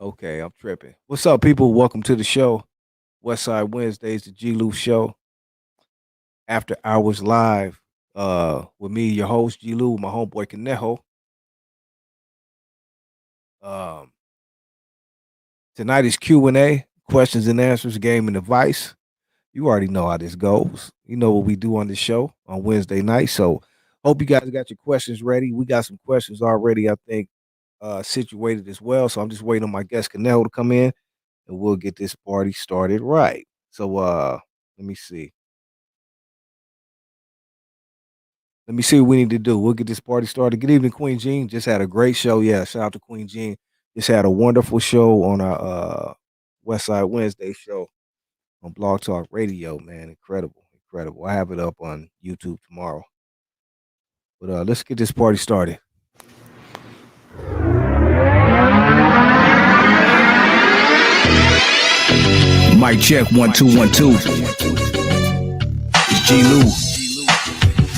Okay, I'm tripping. What's up, people? Welcome to the show. Westside Wednesdays, the G-Lew show. After hours live. With me, your host, G-Lew, my homeboy Conejo. Um, Tonight is Q&A, questions and answers, game and advice. You already know how this goes. You know what we do on this show on Wednesday night. So hope you guys got your questions ready. We got some questions already, I think, situated as well. So I'm just waiting on my guest Conejo to come in and we'll get this party started right. So let me see. Let me see what we need to do. We'll get this party started. Good evening, Queen Jean. Just had a great show. Yeah, shout out to Queen Jean. Just had a wonderful show on our West Side Wednesday show on Blog Talk Radio, man. Incredible. Incredible. I have it up on YouTube tomorrow. But let's get this party started. Mic check 1 2 1 2. It's G-Lew.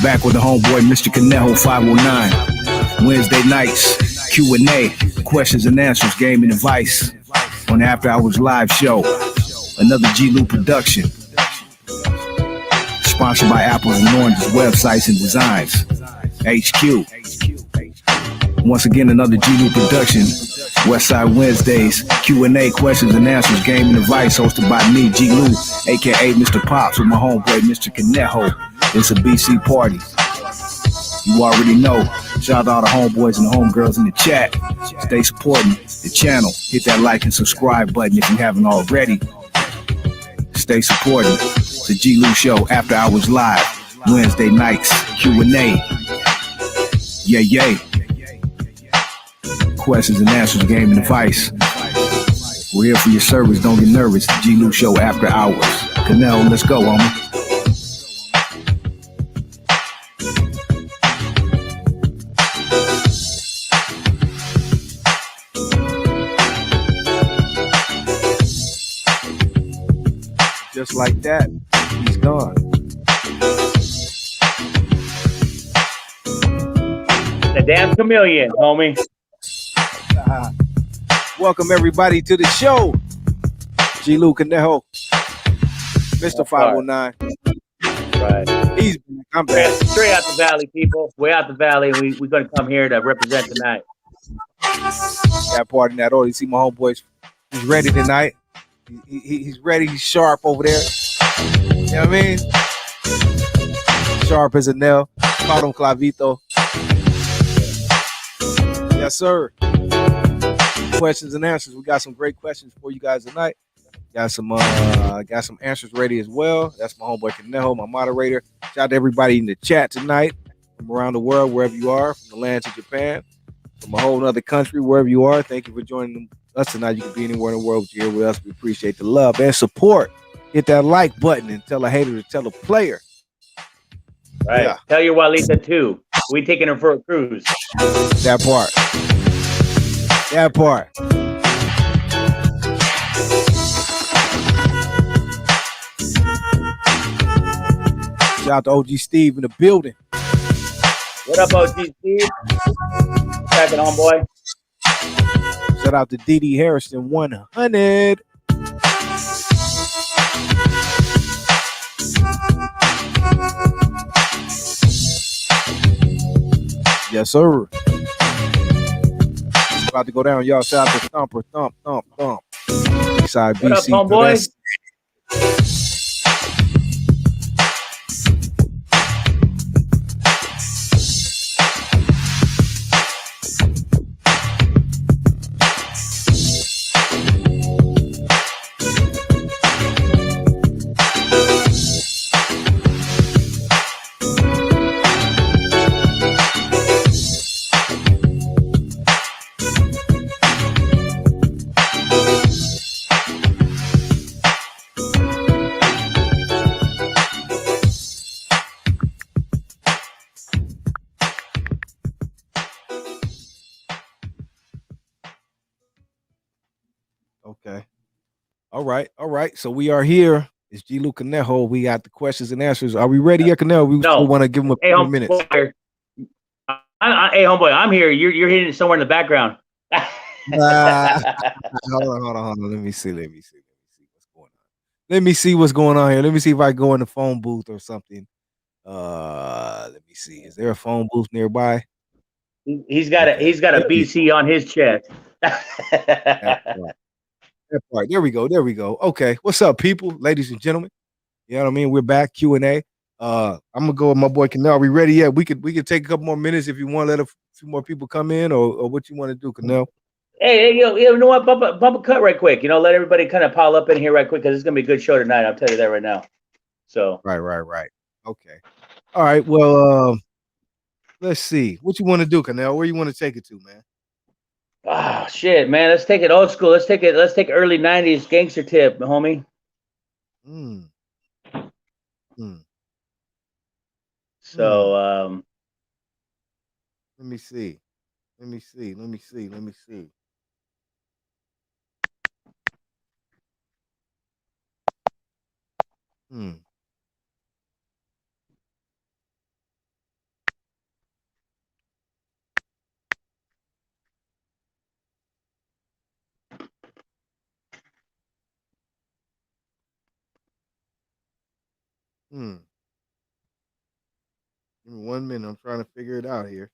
Back with the homeboy Mr. Conejo 509. Wednesday nights, Q&A, questions and answers, game and advice on the After Hours Live show. Another G-Lew production. Sponsored by Apples and Oranges websites and designs. HQ. Once again, another G-Lew production. Westside Wednesdays, Q&A, questions and answers, game and advice, hosted by me, G-Lew, aka Mr. Pops, with my homeboy, Mr. Conejo. It's a BC party. You already know. Shout out to all the homeboys and the homegirls in the chat. Stay supporting the channel. Hit that like and subscribe button if you haven't already. Stay supporting the G-Lew show, After Hours Live, Wednesday nights, Q&A. Yay, yay. Questions and answers, game and advice. We're here for your service. Don't get nervous. The G-Lew show, After Hours. Conejo, let's go, homie. Just like that, he's gone. The damn chameleon, homie. Welcome everybody to the show. G-Lew Conejo, Mr. 509. Right. He's back. I'm back. Straight out the valley, people. Way out the valley. We're going to come here to represent tonight. Got part in that order. You see my homeboys. He's ready tonight. He's ready. He's sharp over there. You know what I mean? Sharp as a nail. Caught him clavito. Yes, sir. Questions and answers. We got some great questions for you guys tonight. Got some answers ready as well. That's my homeboy Conejo, my moderator. Shout out to everybody in the chat tonight from around the world, wherever you are, from the land to Japan, from a whole other country, wherever you are. Thank you for joining us tonight. You can be anywhere in the world, but you're here with us. We appreciate the love and support. Hit that like button and tell a hater to tell a player. Right. Yeah. Tell your Walita too. We taking her for a cruise. That part. That part. Shout out to OG Steve in the building. What up, OG Steve? Cracking on, boy. Shout out to DD Harrison 100. Yes, sir. It's about to go down, y'all. Shout out to Thumper, Thump. Eastside BC. What up, homeboy? Okay. All right. So we are here. It's G-Lew Conejo. We got the questions and answers. Are we ready yet, Conejo? We still want to give him a few minutes. Hey, homeboy, I'm here. You're hitting somewhere in the background. Hold on. Let me see what's going on. Let me see what's going on here. Let me see if I go in the phone booth or something. Let me see. Is there a phone booth nearby? He's got a BC on his chest. That part. There we go. Okay. What's up, people, ladies and gentlemen? You know what I mean? We're back, Q&A. I'm gonna go with my boy Conejo. Are we ready yet? We could take a couple more minutes if you want to let a few more people come in, or what you want to do, Conejo. Hey, you know what? Bump a cut right quick. You know, let everybody kind of pile up in here right quick because it's gonna be a good show tonight. I'll tell you that right now. So right. Okay. All right. Well, let's see. What you want to do, Conejo? Where you want to take it to, man? Ah, shit, man. Let's take it old school. Let's take early 90s gangster tip, homie. So, let me see. Give me 1 minute. I'm trying to figure it out here.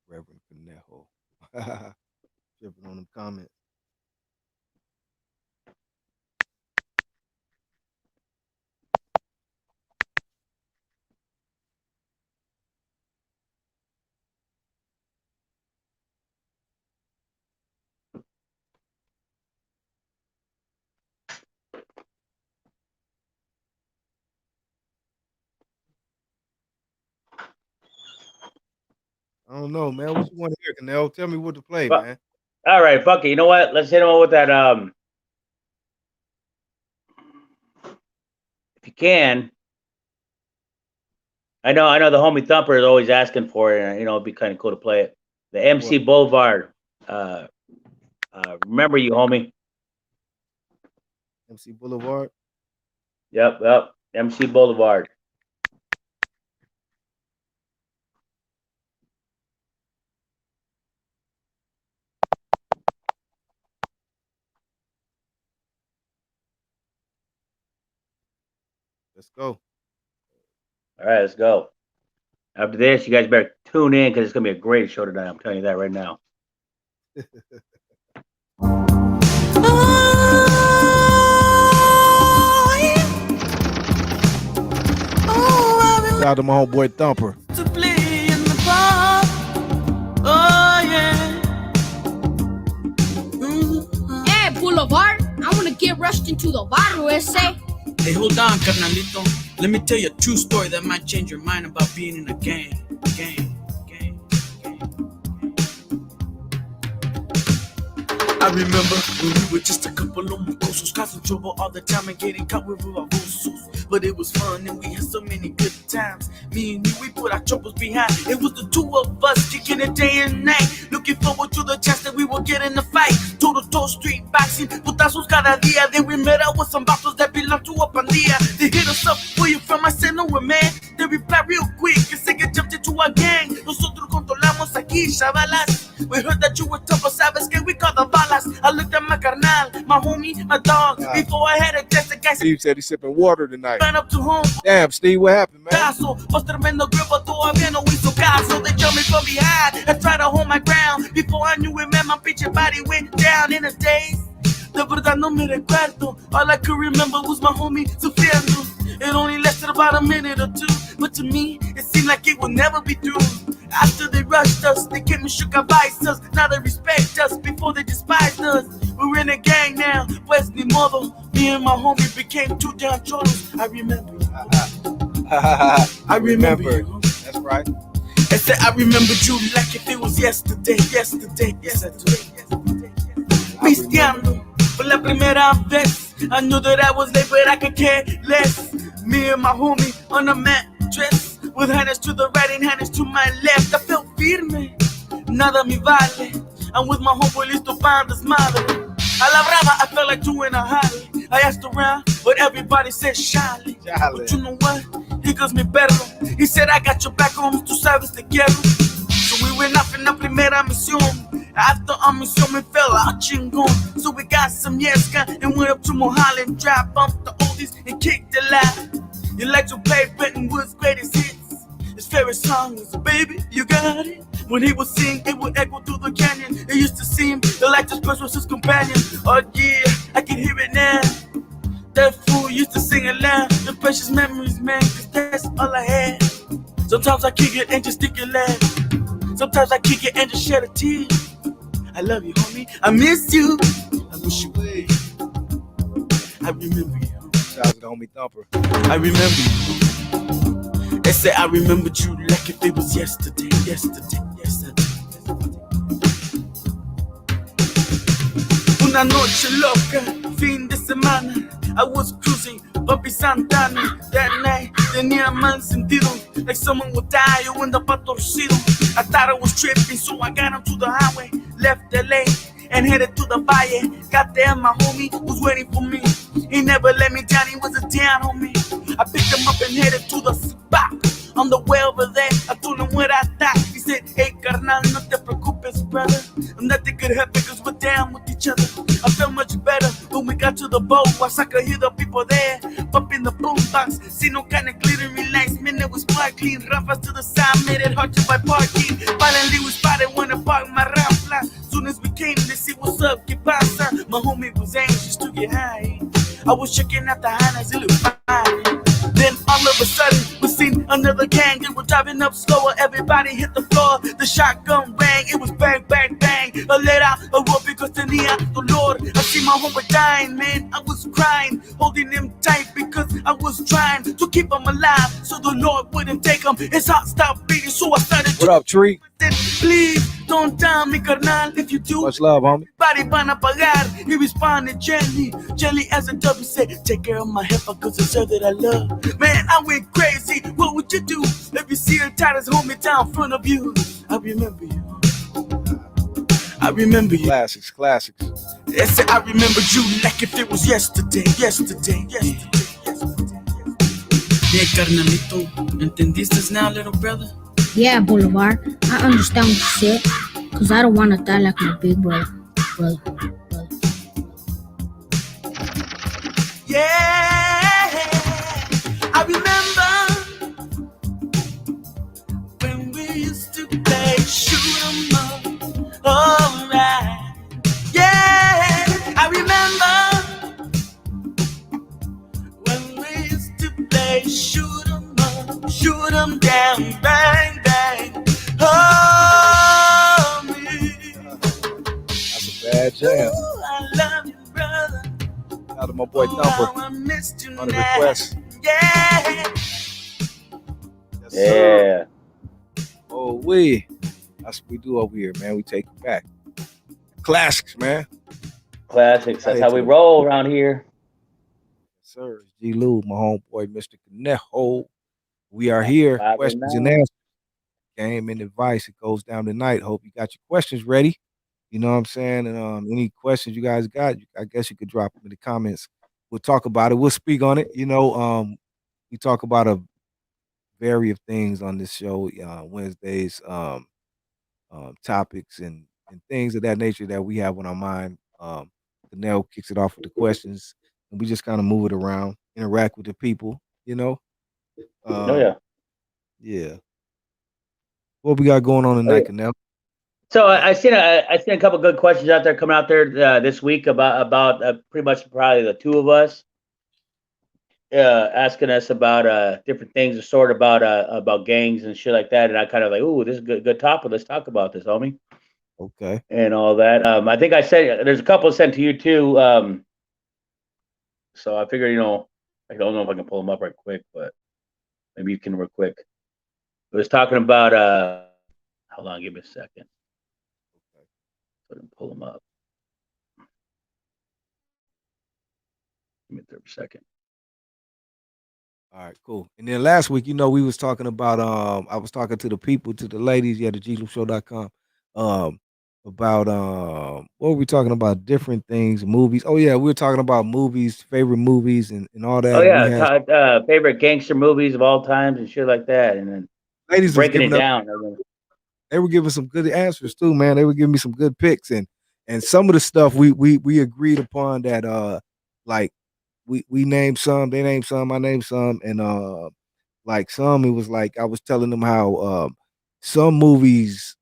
Reverend Conejo. Tripping on them comments. I don't know, man. What you want to hear, Conejo? Tell me what to play, man. All right, fuck it. You know what? Let's hit him with that. If you can. I know the homie Thumper is always asking for it, and you know it'd be kind of cool to play it. The MC Boulevard. Remember you, homie. MC Boulevard. Yep. MC Boulevard. Let's go. All right, let's go. After this, you guys better tune in because it's gonna be a great show tonight. I'm telling you that right now. Shout out to my homeboy Thumper. To play in the bar. Oh yeah. Hey, Boulevard, I want to get rushed into the barrio ese. Hey, hold on, carnalito. Let me tell you a true story that might change your mind about being in a gang. I remember when we were just a couple of mocosos, causing trouble all the time and getting caught with our rusos. But it was fun and we had so many good times. Me and you, we put our troubles behind. It was the two of us kicking it day and night, looking forward to the chance that we would get in a fight. Toe-to-toe street boxing, putazos cada día. Then we met up with some vatos that belong to a pandilla. They hit us up, where you from? I said, no, man. They replied real quick and said, get jumped into a gang. Nosotros controlamos aquí, chavalas. We heard that you were tough, but sabes que we call the balas. I looked at my carnal, my homie, my dog. Before I had a test, the guy Steve said he's sipping water tonight. Ran up to home. Damn, Steve, what happened, man? Was tremendo gripper, todavía no hizo caso. They jumped me from behind and tried to hold my ground. Before I knew it, man, my bitch body went down in a daze. De verdad no me recuerdo. All I could remember was my homie sufriendo. It only lasted about a minute or two, but to me, it seemed like it would never be through. After they rushed us, they came and shook our vices. Now they respect us before they despised us. We're in a gang now, pues ni modo. Me and my homie became two damn cholos. I remember. I remember you. That's right. I said I remembered you like if it was yesterday. Pisteando for la primera vez. I knew that I was late, but I could care less. Me and my homie on a mattress, with hands to the right and hands to my left. I felt firme, nada me vale. I'm with my homeboy listo para desmadre. A la brava, I felt like doing a Harley. I asked around, but everybody said Charlie. But you know what? He gives me better. He said, I got your back, homies, tú sabes te quiero. So we went off in la primera misión. After our mission, we fell out chingón. So we got some Yeska and went up to Mulholland Drive, bumped the oldies and kicked it loud. Electric play Bretton Woods' greatest hits. His favorite song is Baby, You Got It. When he would sing, it would echo through the canyon. It used to seem like this person was his companion. Oh yeah, I can hear it now. That fool used to sing it loud. The precious memories, man, cause that's all I had. Sometimes I kick it and just stick it loud. Sometimes I kick it and just shed a tear. I love you, homie. I miss you. I wish you would. I remember you. Shout out to the homie Thumper. I remember you. They say I remembered you like if it was yesterday. Una noche loca, fin de semana. I was cruising, Papi Santana. That night, tenía mal sentido. Like someone would die, yo andaba torcido. I thought I was tripping, so I got onto the highway. Left LA and headed to the Valle. Got there, my homie was waiting for me. He never let me down, he was a down homie. I picked him up and headed to the spot. On the way over there, I told him what I thought. He said, hey, carnal, no te preocupes, brother. Nothing could happen because we're down with each other. I felt much better when we got to the boat. Once I could hear the people there, pumping the boombox. See no kind of glittery lights, man, it was sparkling. Raffas to the side, made it hard to buy parking. Finally, we spotted when I parked my Raffla. Soon as we came to see what's up, que pasa? My homie was anxious to get high. I was checking out the Hanas, it looked fine. Then all of a sudden, we seen another gang. They were driving up slower. Everybody hit the floor. The shotgun rang. It was bang, bang, bang. I let out a roar because tenía dolor. I see my homie dying, man. I was crying, holding him tight because I was trying to keep him alive so the Lord wouldn't take him. His heart stopped beating, so I started What up, Tree? Please don't tell me, carnal. If you do, Much love, homie. everybody van a pagar. He responded gently, gently as a dove. He said, take care of my heifer cause it's her that I love. Man, I went crazy. What would you do if you see a tightest homie down in front of you? I remember you. I remember you. Classics. I said I remember you like if it was yesterday. Yeah, carnalito, ¿entendiste now, little brother? Yeah, Boulevard. I understand what you said. Cause I don't wanna die like my big brother. Yeah, I remember when we used to play shoot 'em up. Alright. Yeah, I remember when we used to play shoot 'em up, shoot 'em down, bang, bang. Oh, me. That's a bad jam. Ooh, I love you, brother. Shout out to my boy Thumper I missed you on the now. request. Yeah. Yes, sir. Yeah. Oh, that's what we do over here, man. We take it back. Classics, man. Classics. That's how we roll around here. Yes, sir. G-Lew, my homeboy, Mr. Conejo. We are here. Questions and answers. Game and advice. It goes down tonight. Hope you got your questions ready. You know what I'm saying? And any questions you guys got, I guess you could drop them in the comments. We'll talk about it. We'll speak on it. You know, we talk about a variety of things on this show, Wednesdays, topics and things of that nature that we have on our mind. Canel kicks it off with the questions, and we just kind of move it around, interact with the people. You know. Oh yeah. Yeah. What we got going on tonight, Canel? So I seen a couple good questions out there coming out there this week about pretty much probably the two of us asking us about different things, sort about gangs and shit like that, and I kind of like, ooh, this is a good topic. Let's talk about this, homie. Okay. And all that. I think I said there's a couple sent to you too. So I figure, I don't know if I can pull them up right quick, but maybe you can real quick. It was talking about hold on, give me a second. Pull them up. Give me a 30 second. All right, cool. And then last week, we was talking about I was talking to the people, to the ladies, the GLewShow.com. about what were we talking about? Different things, movies. Oh yeah, we were talking about movies, favorite movies, and all Oh that. And we yeah, had favorite gangster movies of all times and shit like that, and then ladies was breaking it giving up. down. They were giving some good answers too, man. They were giving me some good picks, and some of the stuff we agreed upon that like we named some, they named some, I named some, and like some it was like I was telling them how some movies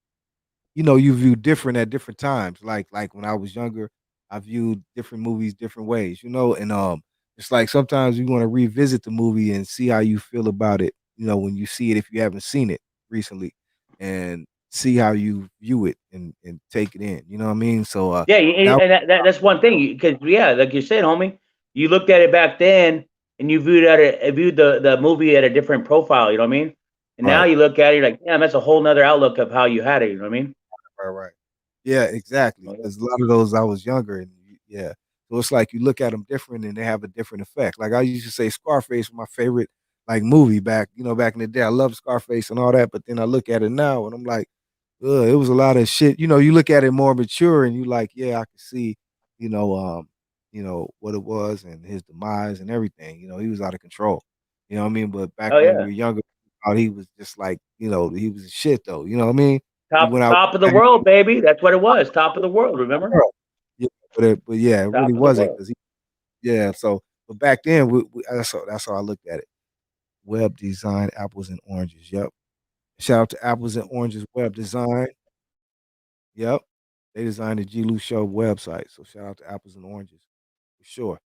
you view different at different times. Like when I was younger, I viewed different movies different ways, and it's like sometimes you want to revisit the movie and see how you feel about it, when you see it if you haven't seen it recently, and see how you view it and take it in. You know what I mean? So Yeah, that and that's one thing because yeah, like you said, homie, you looked at it back then and you viewed the movie at a different profile. You know what I mean? And now right. you look at it like, damn, that's a whole nother outlook of how you had it. You know what I mean? Right. Yeah, exactly. Because a lot of those I was younger, and yeah, so it's like you look at them different, and they have a different effect. Like I used to say, Scarface was my favorite like movie back in the day. I love Scarface and all that, but then I look at it now, and I'm like, ugh, it was a lot of shit. You look at it more mature, and you like, yeah, I can see, you know, um, what it was and his demise and everything. He was out of control. You know what I mean? But back Oh when we yeah, were younger, I thought he was just like, he was a shit though. You know what I mean? He top went out. top of the world, baby. That's what it was. Top of the world. Remember? World. Yeah, but yeah, it really Top of the wasn't world. because yeah. So, but back then, that's how I looked at it. Web design, apples and oranges. Yep. Shout out to Apples and Oranges Web Design. Yep. They designed the G-Lew Show website. So shout out to Apples and Oranges for sure.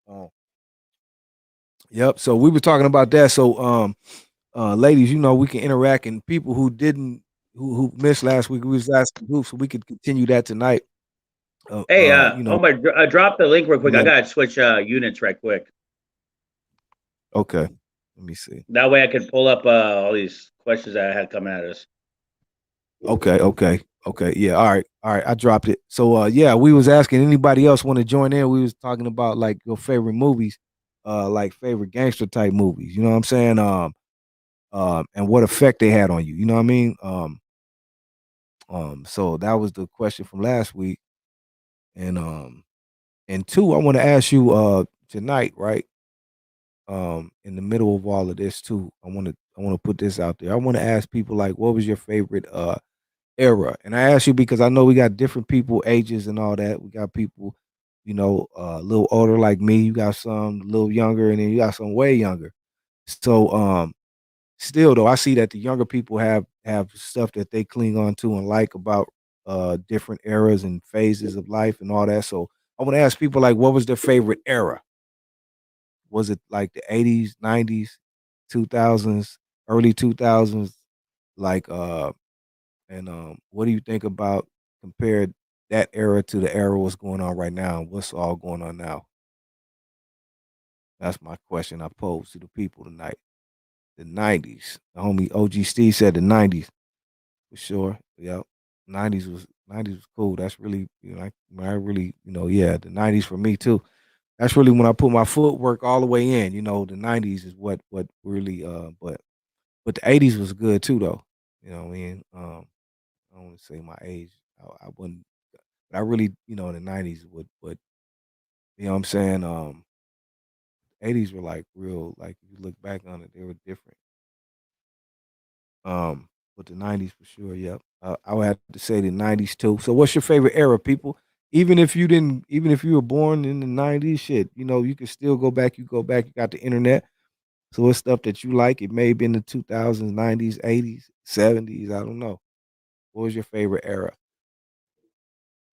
Um, yep. So we were talking about that. So ladies, we can interact, and people who didn't who missed last week, we was asking who, so we could continue that tonight. Hey, You know, drop the link real quick. I yeah. gotta switch units right quick. Okay. Let me see. That way I can pull up all these questions that I had coming at us. Okay. Yeah. All right. I dropped it. So yeah, we was asking anybody else want to join in. We was talking about like your favorite movies, like favorite gangster type movies. You know what I'm saying? And what effect they had on you. You know what I mean? So that was the question from last week. And two, I want to ask you tonight, right? In the middle of all of this too, I want to put this out there. I want to ask people like, what was your favorite era? And I ask you because I know we got different people, ages and all that. We got people, a little older like me. You got some a little younger, and then you got some way younger. So, still though, I see that the younger people have stuff that they cling on to and like about different eras and phases of life and all that. So, I want to ask people like, what was their favorite era? Was it like the 80s, 90s, 2000s, early 2000s? Like, and what do you think about compared that era to the era what's going on right now? What's all going on now? That's my question I pose to the people tonight. The 90s. The homie OG Steve said the 90s for sure. Yep. 90s was cool. That's really, I really, yeah, the 90s for me too. That's really when I put my footwork all the way in. The 90s is what really but the 80s was good too though. You know what I mean? I don't want to say my age. I wouldn't, but I really, in the 90s would, you know what I'm saying? 80s were like real, like if you look back on it, they were different. But the 90s for sure, yep. I would have to say the 90s too. So what's your favorite era, people? Even if you were born in the 90s, shit, you can still go back. You go back, you got the internet. So it's stuff that you like. It may have been the 2000s, 90s, 80s, 70s. I don't know. What was your favorite era?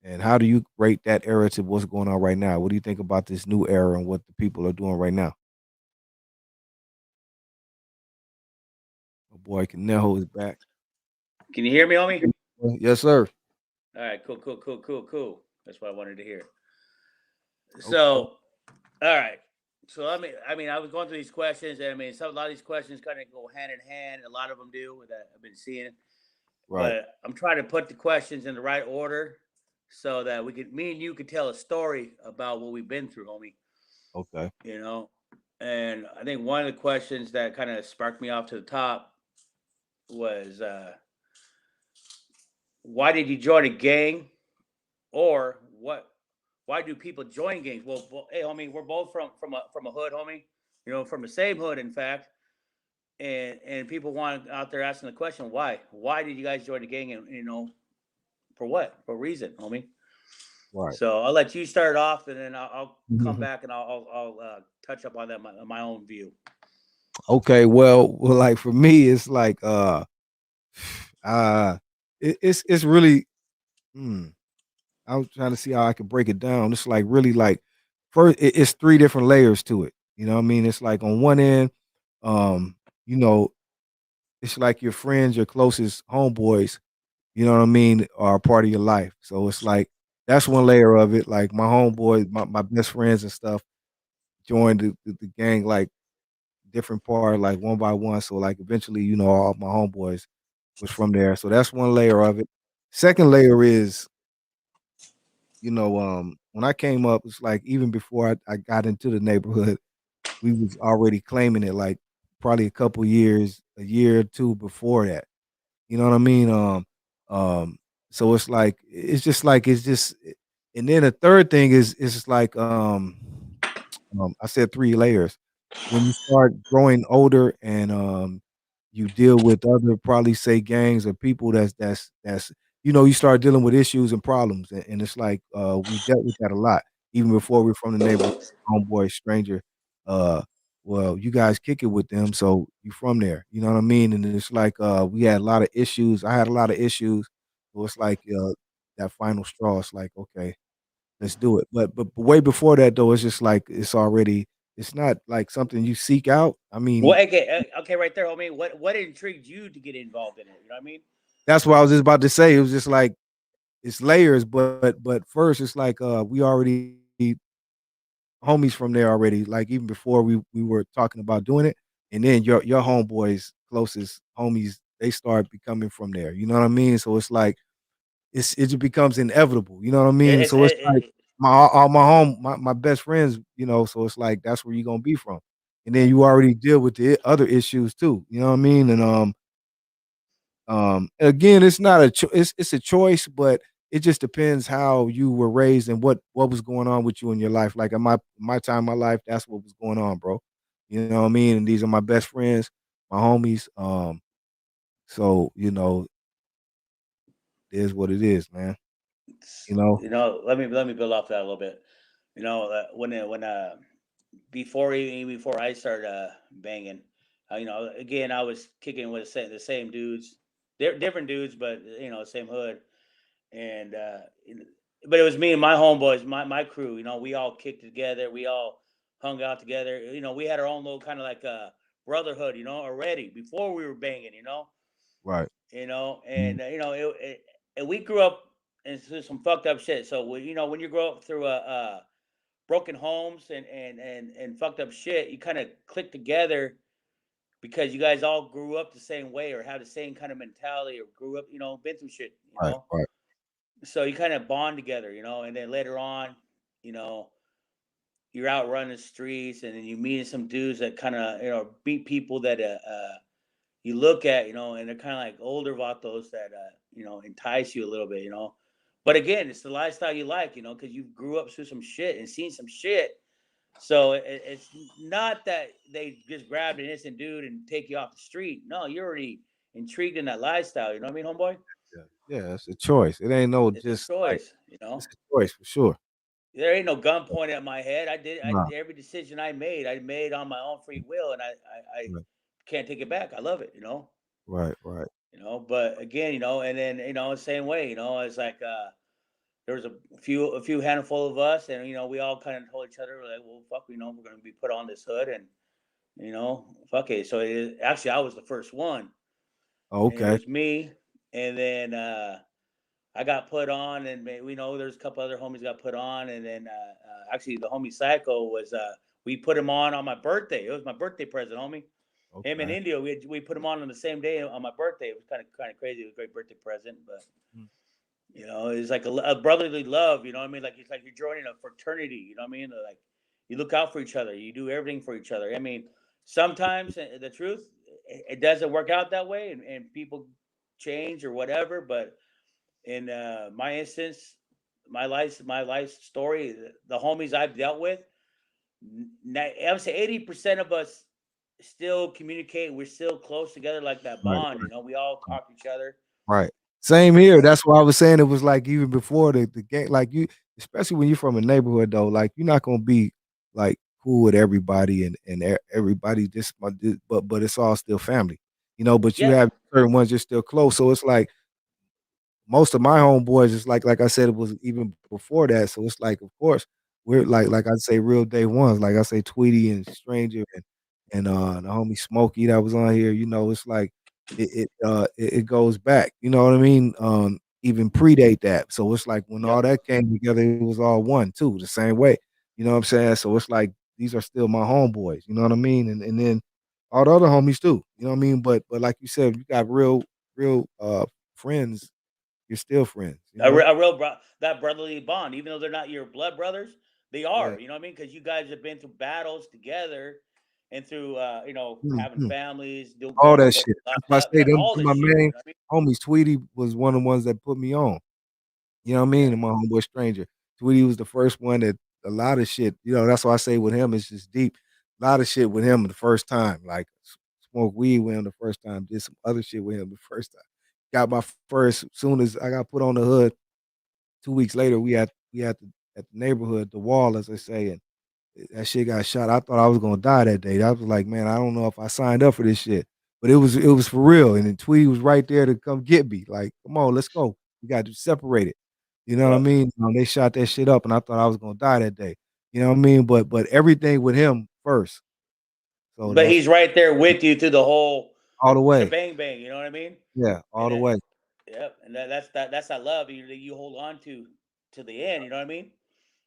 And how do you rate that era to what's going on right now? What do you think about this new era and what the people are doing right now? My boy Conejo is back. Can you hear me, homie? Yes, sir. All right, cool. That's what I wanted to hear. Okay. So, all right. So I was going through these questions, and a lot of these questions kind of go hand in hand. A lot of them do that I've been seeing, Right. but I'm trying to put the questions in the right order so that me and you could tell a story about what we've been through, homie. Okay. You know, and I think one of the questions that kind of sparked me off to the top was, why did you join a gang? or what? Why do people join gangs? Well, hey, homie, we're both from a hood, homie. From the same hood, in fact. And people want out there asking the question, why? Why did you guys join the gang? And for what? For reason, homie. Right. So I'll let you start off, and then I'll come back and I'll touch up on that my own view. Okay. Well, like for me, it's like uh, it's really. Hmm, I was trying to see how I could break it down. It's like really like first, it's three different layers to it. You know what I mean? It's like on one end, um, you know, it's like your friends, your closest homeboys, you know what I mean, are a part of your life. So it's like that's one layer of it. Like my homeboys, my best friends and stuff joined the gang like different part, like one by one. So like eventually, all my homeboys was from there. So that's one layer of it. Second layer is, when I came up, it's like even before I got into the neighborhood, we was already claiming it like probably a year or two before that. You know what I mean? Um, so it's just and then the third thing is just like I said three layers. When you start growing older and you deal with other probably say gangs or people that's you start dealing with issues and problems and it's like we dealt with that a lot even before we are from the neighborhood, homeboy, stranger. Uh, well, you guys kick it with them, so you from there. You know what I mean? And it's like we had a lot of issues. I had a lot of issues. So it's like that final straw. It's like okay, let's do it. But way before that though, it's just like it's not like something you seek out. I Well, mean, okay, right there, homie. What intrigued you to get involved in it? You know what I mean? that's what I was just about to say. It was just like it's layers, but first it's like we already homies from there already. Like even before we were talking about doing it, and then your homeboys, closest homies, they start becoming from there. You know what I mean? So it's like it just becomes inevitable. You know what I mean? It's So it's like my best friends. So it's like that's where you're gonna be from, and then you already deal with the other issues too. You know what I mean? And again, it's not it's a choice, but it just depends how you were raised and what was going on with you in your life. Like in my time, my life, that's what was going on, bro. You know what I mean? And these are my best friends, my homies. So it is what it is, man. You know, Let me build off that a little bit. When before I started banging, again I was kicking with the same dudes, different dudes, but same hood, and but it was me and my homeboys, my crew. We all kicked together, we all hung out together. We had our own little kind of like a brotherhood, already before we were banging. right? Mhm. And we grew up in some fucked up shit. So when you grow up through a broken homes and fucked up shit, you kind of click together because you guys all grew up the same way or have the same kind of mentality or grew up, been through shit. Right, right, So you kind of bond together, and then later on, you know, you're out running the streets and then you meet some dudes that kind of, beat people that you look at, and they're kind of like older vatos that, entice you a little bit. But again, it's the lifestyle you like, because you grew up through some shit and seen some shit. So it's not that they just grabbed an innocent dude and take you off the street. No, you're already intrigued in that lifestyle. You know what I mean, homeboy? yeah, yeah. It's a choice. It ain't no It's a just like choice. it's a choice for sure. There ain't no gun pointed at my head. I Nah, every decision I made on my own free will, and I right, can't take it back. I love it. right, right. But again, and then same way, it's like there was a few handful of us, and we all kind of told each other like, well, fuck, we're gonna be put on this hood, and fuck it. So actually, I was the first one, Oh, and it okay, was me, and then I got put on, and we know there's a couple other homies got put on, and then actually the homie Psycho was we put him on my birthday. It was my birthday present, homie. Him and okay. Indio, we put him on the same day on my birthday. It was kind of crazy. It was a great birthday present, but Mm, it's like a brotherly love. You know what I mean? Like it's like you're joining a fraternity. You know what I mean? Like you look out for each other. You do everything for each other. I mean, sometimes the truth, it doesn't work out that way, and people change or whatever. But in my instance, my life story, the homies I've dealt with, I would say 80% of us still communicate. We're still close together, like that Right, bond. You know, we all right, talk to each other. right. Same You here. know, That's why I was saying it was like even before the game, like you, especially when you're from a neighborhood though, like you're not gonna be like cool with everybody and everybody just but it's all still family, But you yeah, have certain ones you're still close, so it's like most of my homeboys is like I said, it was even before that. So it's like, of course, we're like I say, real day ones. Like I say, Tweety and Stranger and the homie Smokey that was on here. It's like it goes back. You know what I mean? Even predate that. So it's like when all yep. that came together, it was all one too, the same way. You know what I'm saying? So it's like these are still my homeboys. You know what I mean? And then all the other homies too. You know what I mean? But like you said, you got real friends, you're still friends, you know? A real that brotherly bond, even though they're not your blood brothers, they Yeah. are. You know what I mean? Because you guys have been through battles together, and through having Mhm. families, All that going shit. That's locked why I up, say them all this my shit. main You know what I mean? homies, Tweety was one of the ones that put me on. You know what I Yeah. mean? And my homeboy Stranger. Tweety was the first one that a lot of shit, that's why I say with him, it's just deep. A lot of shit with him the first time, like smoked weed with him the first time, did some other shit with him the first time. Got my first, soon as I got put on the hood, 2 weeks later, at the neighborhood, the wall, as I say, and that shit got shot. I thought I was gonna die that day. I was like, man, I don't know if I signed up for this shit. But it was for real. And then Tweety was right there to come get me. Like, come on, let's go. We got to separate it. You know what I Yep. mean? They shot that shit up and I thought I was gonna die that day. You know what I mean? But everything with him first. So But that's he's right there with you through the whole all the way. shebang bang. You know what I mean? Yeah, all And the that, way. yep. And that's that love you hold on to the end. You know what I mean?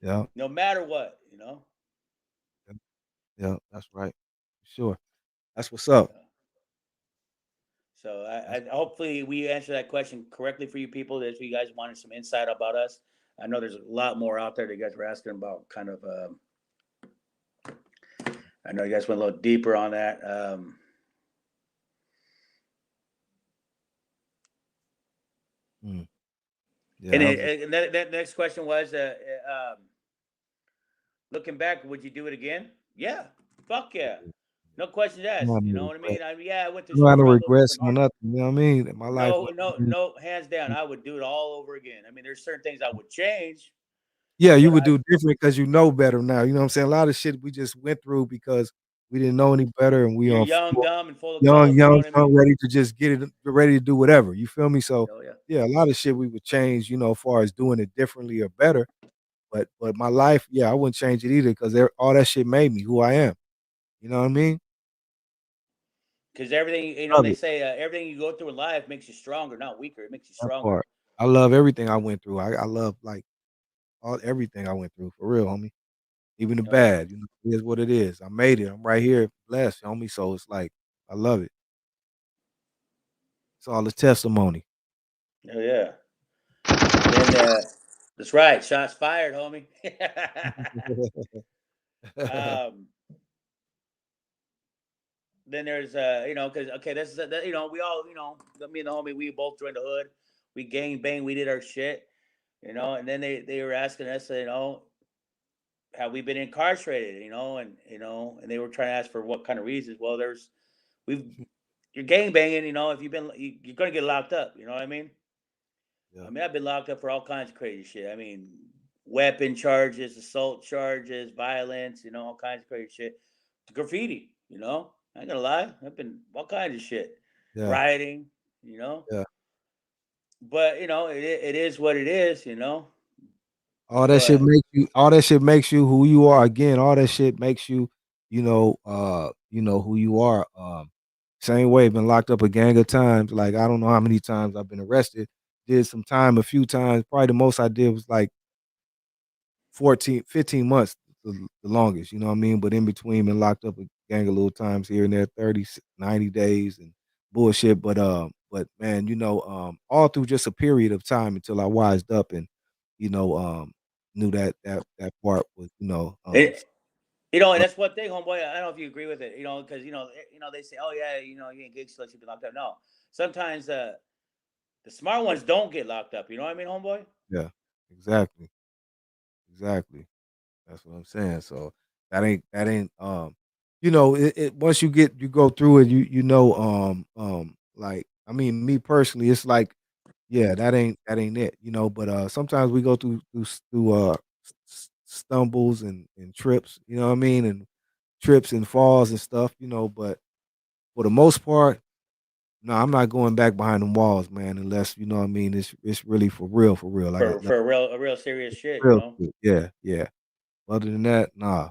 Yeah, No matter what. You know. yeah, yeah, that's right. Sure. That's what's up. Yeah. So That's hopefully we answer that question correctly for you people. If you guys wanted some insight about us, I know there's a lot more out there that you guys were asking about. Kind of, I know you guys went a little deeper on that. mm, And, yeah, I was that next question was, looking back, would you do it again? Yeah, fuck yeah, no questions asked. You know what I mean? Yeah, I went through no some matter struggles, regrets some or hard. nothing, you know what I mean? My life No, was no, no, hands down, I would do it all over again. I mean, there's certain things I would change, yeah, you but would do different because you know better now, you know what I'm saying? A lot of shit we just went through because we didn't know any better and we you're on young, dumb, and full of young, coke. You know young, what I young, mean? ready to just get it ready to do whatever, you feel me? So, Oh yeah. yeah, a lot of shit we would change, as far as doing it differently or better, but my life, yeah, I wouldn't change it either because all that shit made me who I am, you know what I mean? Because everything, Love they it, say everything you go through in life makes you stronger, not weaker. It makes you that stronger. part. I love everything I went through. I love, like, everything I went through, for real, homie. Even the Oh yeah. bad, it is what it is. I made it. I'm right here, blessed, homie. So it's like I love it. It's all a testimony. Oh yeah. And then that's right. Shots fired, homie. um, then there's because okay, this is we all me and the homie, we both joined the hood. We gang bang, we did our shit, and then they were asking us, have we been incarcerated, and they were trying to ask for what kind of reasons. Well, we've you're gang banging, if you're gonna get locked up. You know what I mean? Yeah, I mean, I've been locked up for all kinds of crazy shit. I mean, weapon charges, assault charges, violence, all kinds of crazy shit. Graffiti, I ain't gonna lie. I've been all kinds of shit. yeah, Rioting, you know. yeah. But, it is what it is. All But that shit makes you who you are. Again, all that shit makes you, who you are. Same way, been locked up a gang of times. Like I don't know how many times I've been arrested. Did some time a few times. Probably the most I did was like 14, 15 months, the longest, you know what I mean? But in between, been locked up a gang of little times here and there, 30, 90 days and bullshit. But man, all through just a period of time until I wised up and, you know, um, knew that part was, it, and that's one thing, homeboy. I don't know if you agree with it, because they say, oh yeah, you ain't gig sluts, you been locked up. No, sometimes the smart ones don't get locked up. You know what I mean, homeboy? yeah, Exactly. Exactly. That's what I'm saying. So that ain't it once you go through it, like I mean, me personally, it's like, yeah, that ain't it, but sometimes we go through stumbles and trips, you know what I mean, and trips and falls and stuff, but for the most part, no, I'm not going back behind them walls, man, unless, you know what I mean, it's really for real. Like For a real serious shit, real shit. Yeah, yeah. Other than that, nah.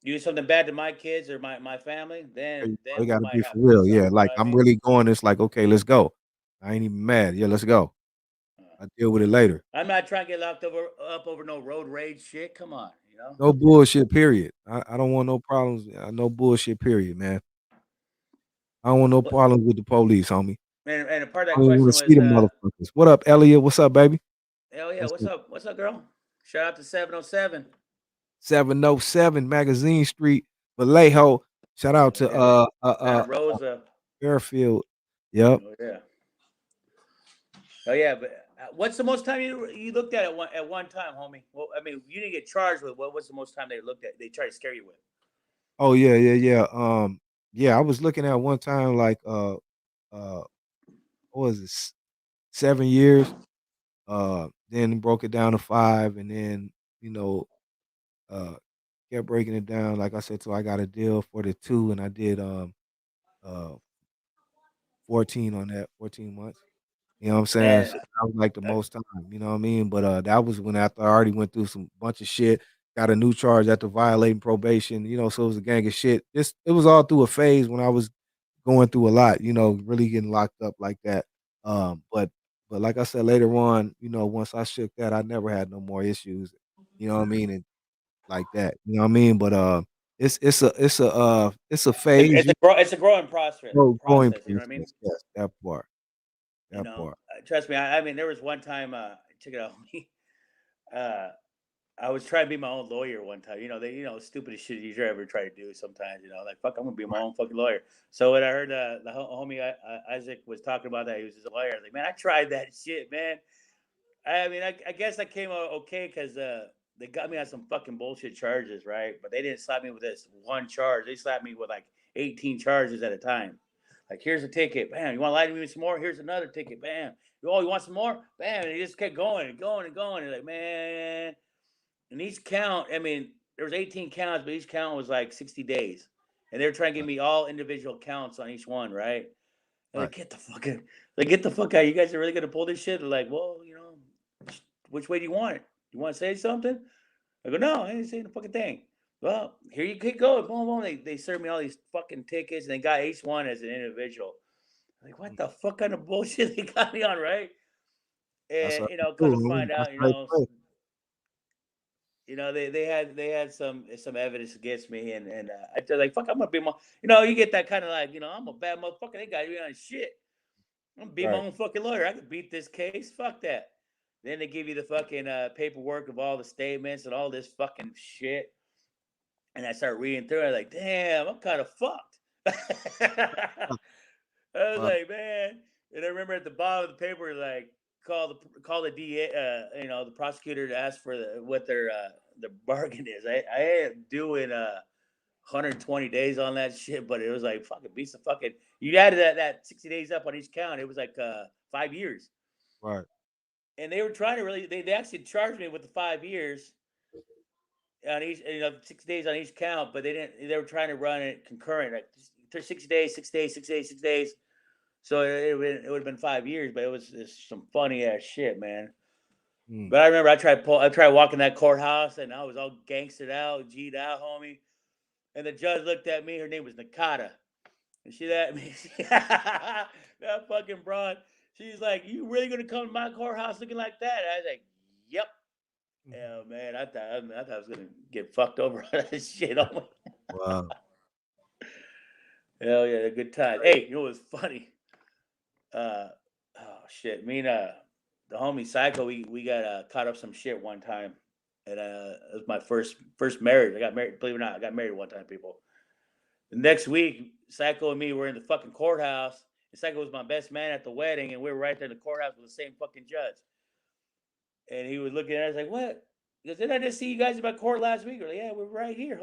You do something bad to my kids or my family, There then you go. then It we gotta might be have for to do real. something. Yeah, You know like, what I I'm mean? really going, it's like, "Okay, let's go." I ain't even mad. Yeah, let's go. I deal with it later. I'm not trying to get locked up over no road rage shit. Come on, you know. No bullshit, period. I don't want no problems. No bullshit, period, man. I don't want no What problems with the police, homie. and a part of I that don't even wanna question see was, them motherfuckers. What up, Elliot? What's up, baby? hell yeah, That's what's it. up? What's up, girl? Shout out to 707. 707 Magazine Street, Vallejo. Shout out Oh to, yeah, Santa Rosa. Fairfield. Yep. Oh yeah, oh yeah. But what's the most time you looked at one time, homie? Well, I mean, you didn't get charged with what's the most time they looked at? They tried to scare you with. Oh, yeah, yeah, yeah. Yeah, I was looking at one time, like, uh, what was it, 7 years? Then broke it down to 5, and then, you know, uh, kept breaking it down. Like I said, so I got a deal for the 2, and I did, uh, 14 on that, 14 months. You know what I'm saying? Man, So that was, like, the most time, you know what I mean? But, that was when after I already went through some bunch of shit, got a new charge after violating probation, so it was a gang of shit. It was all through a phase when I was going through a lot, really getting locked up like that. But like I said, later on, once I shook that, I never had no more issues, you know what I mean, and like that, you know what I mean? But, it's a phase, it's a growing process. growing You know what I mean? process. Yes, that part, You that know, part. trust me. I mean, there was one time. Check it out. uh, I was trying to be my own lawyer one time. Stupidest shit you ever try to do. Sometimes, like fuck, I'm gonna be my Right, own fucking lawyer. So when I heard the homie Isaac was talking about that, he was his lawyer. I was like, man, I tried that shit, man. I mean, I guess I came out okay because they got me on some fucking bullshit charges, right? But they didn't slap me with this one charge. They slapped me with like 18 charges at a time. Like, here's a ticket, bam. You want to lie to me some more? Here's another ticket, bam. Oh, you want some more? Bam. And he just kept going and going and going. And like, man. And each count, I mean, there was 18 counts, but each count was like 60 days. And they were trying to give right, me all individual counts on each one, right? And right. like, get the fuck out. Like, get the fuck out. You guys are really gonna pull this shit? They're like, well, which way do you want it? You want to say something? I go, no, I ain't saying the fucking thing. Well, here you keep going. Boom, boom. They served me all these fucking tickets and they got each one as an individual. I'm like, what Mm. the fuck kind of bullshit they got me on, right? That's And how they come do, to homie. find That's out, how they play. they had some evidence against me, and I feel like fuck, I'm gonna be my, you get that kind of like, I'm a bad motherfucker. They got me on shit. I'm gonna be my Right, own fucking lawyer. I could beat this case. Fuck that. Then they give you the fucking paperwork of all the statements and all this fucking shit, and I start reading through it. Like, damn, I'm kind of fucked. I was right, like, man. And I remember at the bottom of the paper, like, call the DA, the prosecutor to ask for what their bargain is. I am doing 120 days on that shit, but it was like fucking beats the fucking. You added that 60 days up on each count. It was like 5 years, right. and they were trying to really. They actually charged me with the 5 years on each, 6 days on each count, but they didn't. They were trying to run it concurrent, like 6 days, 6 days, 6 days, 6 days. So it would have been 5 years, but it was just some funny ass shit, man. Mm. But I remember I tried walking that courthouse, and I was all gangstered out, G'd out, homie. And the judge looked at me. Her name was Nakata. And she that that fucking broad. She's like, "You really gonna come to my courthouse looking like that?" I was like, "Yep." Yeah, man. I thought I was gonna get fucked over on that shit. Oh my, Wow. hell yeah, a good time. Hey, you know what's funny? Uh, oh shit. Me and the homie Psycho, we got caught up some shit one time, and it was my first marriage. I got married. Believe it or not, I got married one time, people. The next week, Psycho and me were in the fucking courthouse. And Psycho was my best man at the wedding, and we were right there in the courthouse with the same fucking judge. And he was looking at us like, what? He goes, didn't I just see you guys in my court last week? We're like, yeah, we're right here.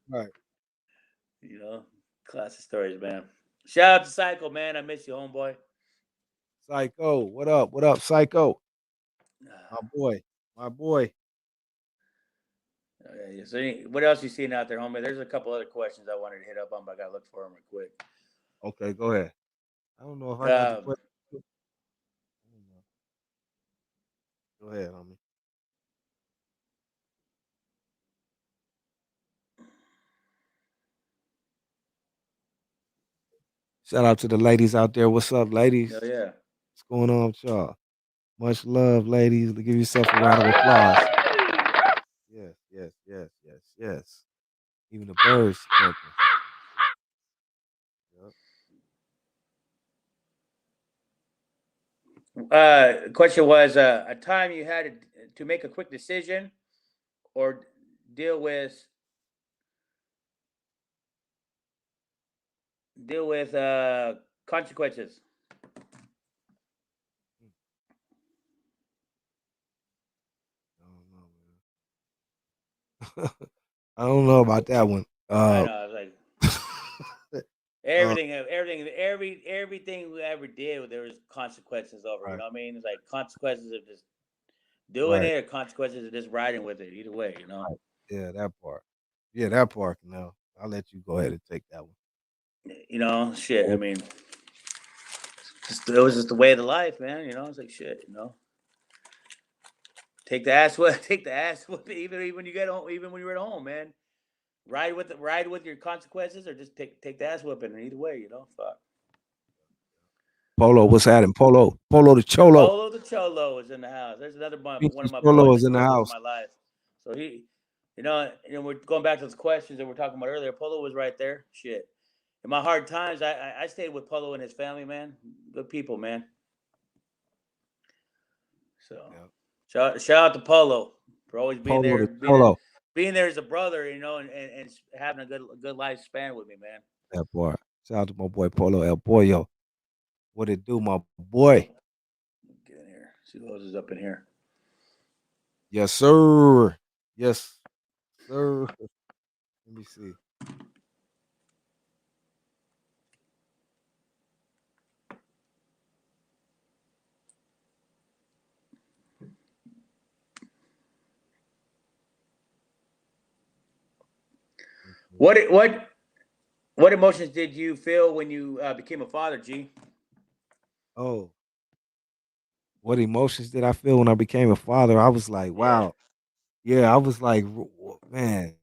Right. You know, classic stories, man. Shout out to Psycho, man. I miss you, homeboy. Psycho, what up? What up, Psycho? My boy. My boy. Okay, so what else you seeing out there, homie? There's a couple other questions I wanted to hit up on, but I gotta look for them real quick. Okay, go ahead. I don't know if I got the question. Go ahead, homie. Shout out to the ladies out there. What's up, ladies? Hell yeah. What's going on with y'all? Much love, ladies. Give yourself a round of applause. Yes, yes, yes, yes, yes. Even the birds chirping. Question was a time you had to make a quick decision or deal with consequences. I don't know about that one. I know. I was like uh, everything we ever did, there was consequences over. right, You know what I mean? It's like consequences of just doing right, it, or consequences of just riding with it. Either way, you know. right. Yeah, that part. Yeah, that part. No, I'll let you go ahead and take that one. You know, shit. I mean, it was just the way of the life, man. You know, it's like shit. You know, take the ass whip, take the ass whip. Even when you get home, even when you're at home, man. Ride with your consequences, or just take the ass whipping. Either way, you know, fuck. Polo, what's happening? Polo the Cholo. Polo the Cholo is in the house. There's another one of my Cholo boys is that in the grew up with house. my life. So he, we're going back to those questions that we're talking about earlier. Polo was right there. Shit. In my hard times, I stayed with Polo and his family, man. Good people, man. So shout out to Polo for always being Polo there, the Cholo. being there as a brother, and having a good lifespan with me, man. That part. Shout out to my boy Polo El Pollo. What it do, my boy? Get in here. See who else is up in here. Yes, sir. Yes, sir. Let me see. What emotions did you feel when you became a father, G? Oh, what emotions did I feel when I became a father? I was like, Yeah. wow. Yeah, I was like, man,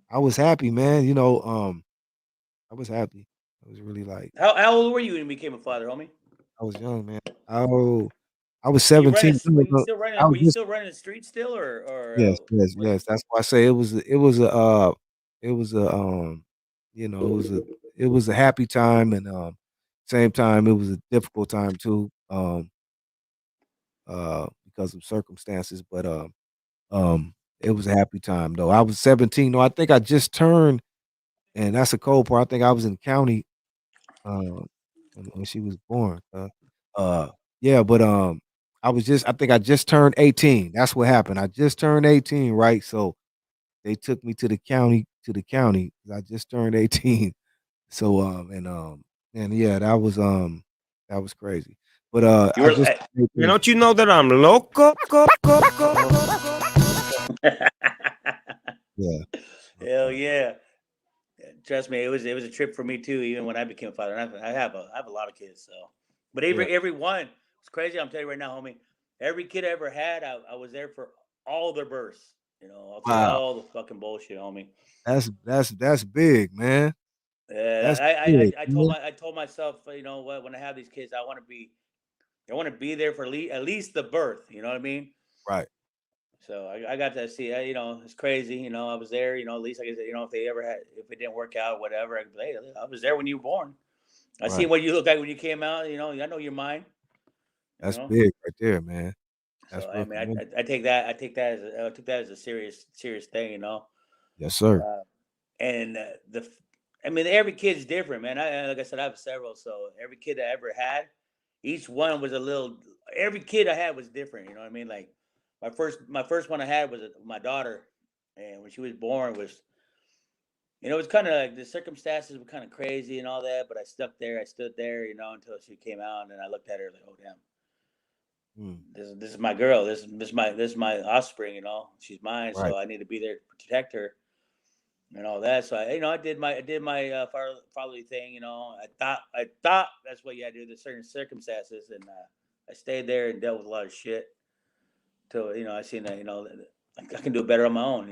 I was happy, man. I was happy. I was really like, How old were you when you became a father, homie? I was young, man. Oh, I was Were you running? 17. Were you still running? I Were was you just still running the street still, or yes, yes, was yes. That's why I say it was a it was a happy time and same time it was a difficult time too because of circumstances, but it was a happy time though. I was 17. No, I think I just turned, and that's a cold part. I think I was in county when she was born. Uh, yeah, but I think I just turned 18. That's what happened. I just turned 18, right? So they took me to the county 'cause I just turned 18. So and yeah, that was crazy. But you I were? just turned Man, 18. don't you know that I'm loco? Yeah. Hell yeah! Trust me, it was a trip for me too. Even when I became a father, and I have a lot of kids. So, but Yeah. every one, it's crazy. I'm telling you right now, homie. Every kid I ever had, I was there for all their births. You know, I'll tell you Wow. all the fucking bullshit, homie. That's big, man. Yeah, That's big, man. I told myself, you know what? When I have these kids, I want to be there for at least the birth. You know what I mean? Right. So I got to see, it's crazy. You know, I was there. You know, at least I guess, if it didn't work out, whatever. I could be, hey, I was there when you were born. I see Right. what you look like when you came out. You know, I know you're mine. You That's know, big right there, man. That's so I real mean, commendable. I take that as I took that as a serious thing. You know, Yes, sir. uh, and I mean, every kid's different, man. Like I said, I have several. So every kid I ever had, each one was a little. Every kid I had was different. You know what I mean? Like my first one I had was my daughter, and when she was born was. It was kind of like the circumstances were kind of crazy and all that, but I stuck there. I stood there, until she came out, and I looked at her like, oh damn. This is my girl. This is my offspring. She's mine. Right. So I need to be there to protect her, and all that. So I did my fatherly thing. I thought that's what you had to do. There's certain circumstances, and I stayed there and dealt with a lot of shit. Till I seen that I can do it better on my own.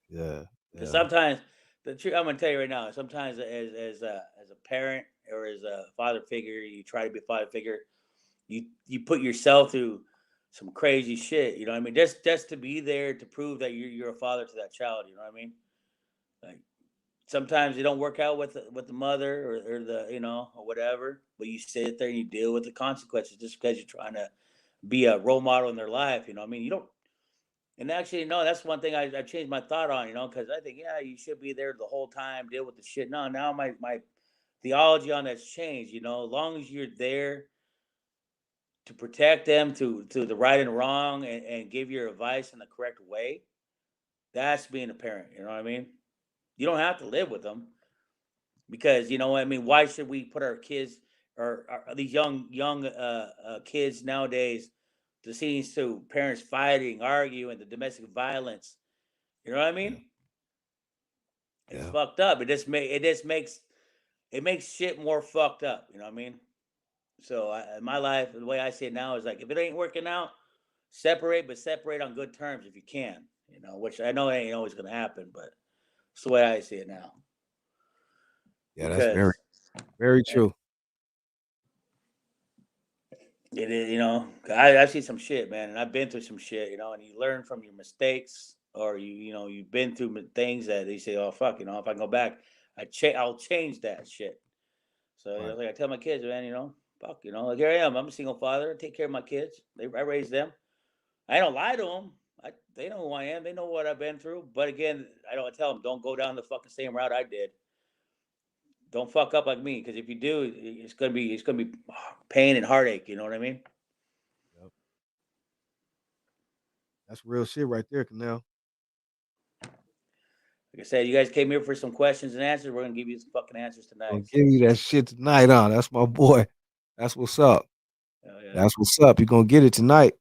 Yeah. Because sometimes the truth, I'm gonna tell you right now. Sometimes as a parent or as a father figure, you try to be a father figure. You put yourself through some crazy shit, you know what I mean? Just to be there to prove that you're a father to that child, you know what I mean? Like sometimes it don't work out with the mother or the or whatever, but you sit there and you deal with the consequences just because you're trying to be a role model in their life, you know what I mean? You don't. And actually, no, that's one thing I changed my thought on, because I think you should be there the whole time, deal with the shit. No, now my theology on that's changed, as long as you're there to protect them to the right and wrong and give your advice in the correct way. That's being a parent. You know what I mean? You don't have to live with them because why should we put our kids or these young kids nowadays to scenes to parents fighting, arguing, the domestic violence? You know what I mean? It's fucked up. It makes shit more fucked up. You know what I mean? So in my life, the way I see it now is like, if it ain't working out, separate, but separate on good terms if you can, which I know ain't always going to happen, but it's the way I see it now. Yeah, that's very, very true. It is, I've seen some shit, man, and I've been through some shit, and you learn from your mistakes, or you've been through things that they say, oh fuck, if I can go back, I'll change that shit. So like I tell my kids, man, fuck, like here I am. I'm a single father. I take care of my kids. I raise them. I don't lie to them. They know who I am. They know what I've been through. But again, I don't tell them, don't go down the fucking same route I did. Don't fuck up like me, because if you do, it's gonna be pain and heartache. You know what I mean? Yep. That's real shit right there, Conejo. Like I said, you guys came here for some questions and answers. We're gonna give you some fucking answers tonight. I'll give you that shit tonight, huh? That's my boy. That's what's up. Oh, yeah. That's what's up. You're gonna get it tonight.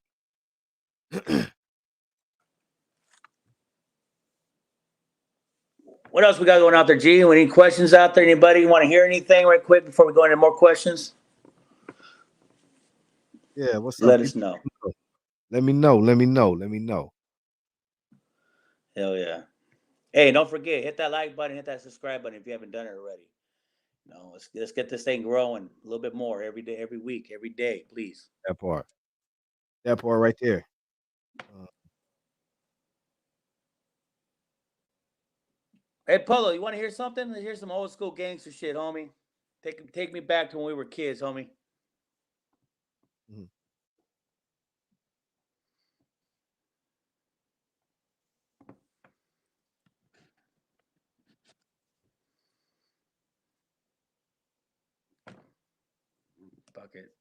What else we got going out there, G? Any questions out there? Anybody want to hear anything right quick before we go into more questions? Yeah, what's up? Let us know. Let me know. Hell yeah. Hey, don't forget, hit that like button, hit that subscribe button if you haven't done it already. Let's get this thing growing a little bit more every day, every week, every day, please. That part right there. Hey, Polo, you want to hear something? Let's hear some old school gangster shit, homie. Take me back to when we were kids, homie. Mm-hmm. Fuck it.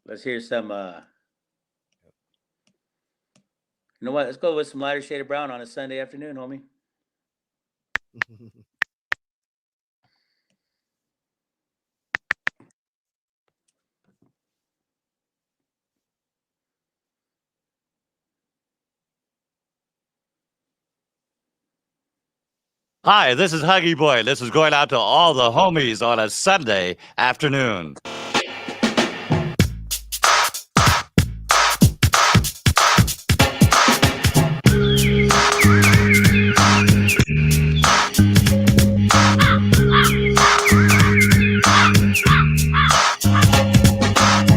Let's hear some. You know what? Let's go with some lighter shade of brown on a Sunday afternoon, homie. Hi, this is Huggy Boy. This is going out to all the homies on a Sunday afternoon.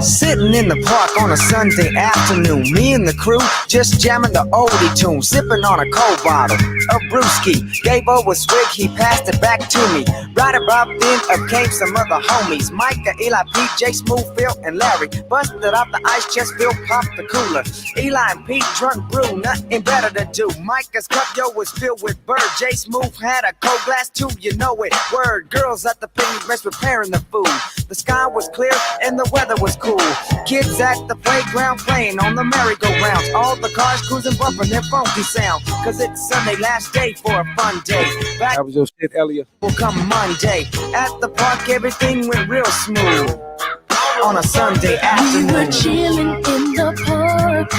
Sitting in in the park on a Sunday afternoon. Me and the crew just jamming the oldie tune, sipping on a cold bottle of brewski. Gave her a swig, he passed it back to me. Right about then, up came some other homies: Micah, Eli, Pete, J, Smooth, Phil, and Larry. Busted out the ice chest, Phil popped the cooler. Eli and Pete drunk brew, nothing better to do. Micah's cup, yo, was filled with bird. J, Smooth had a cold glass too, you know it. Word, girls at the picnic rest preparing the food. The sky was clear and the weather was cool. Kids at the playground playing on the merry-go-rounds. All the cars cruising, bumping their funky sound. Cause it's Sunday, last day for a fun day. Back That was your shit, Elliot. will come Monday. At the park, everything went real smooth. On a Sunday We were afternoon. chilling in the park,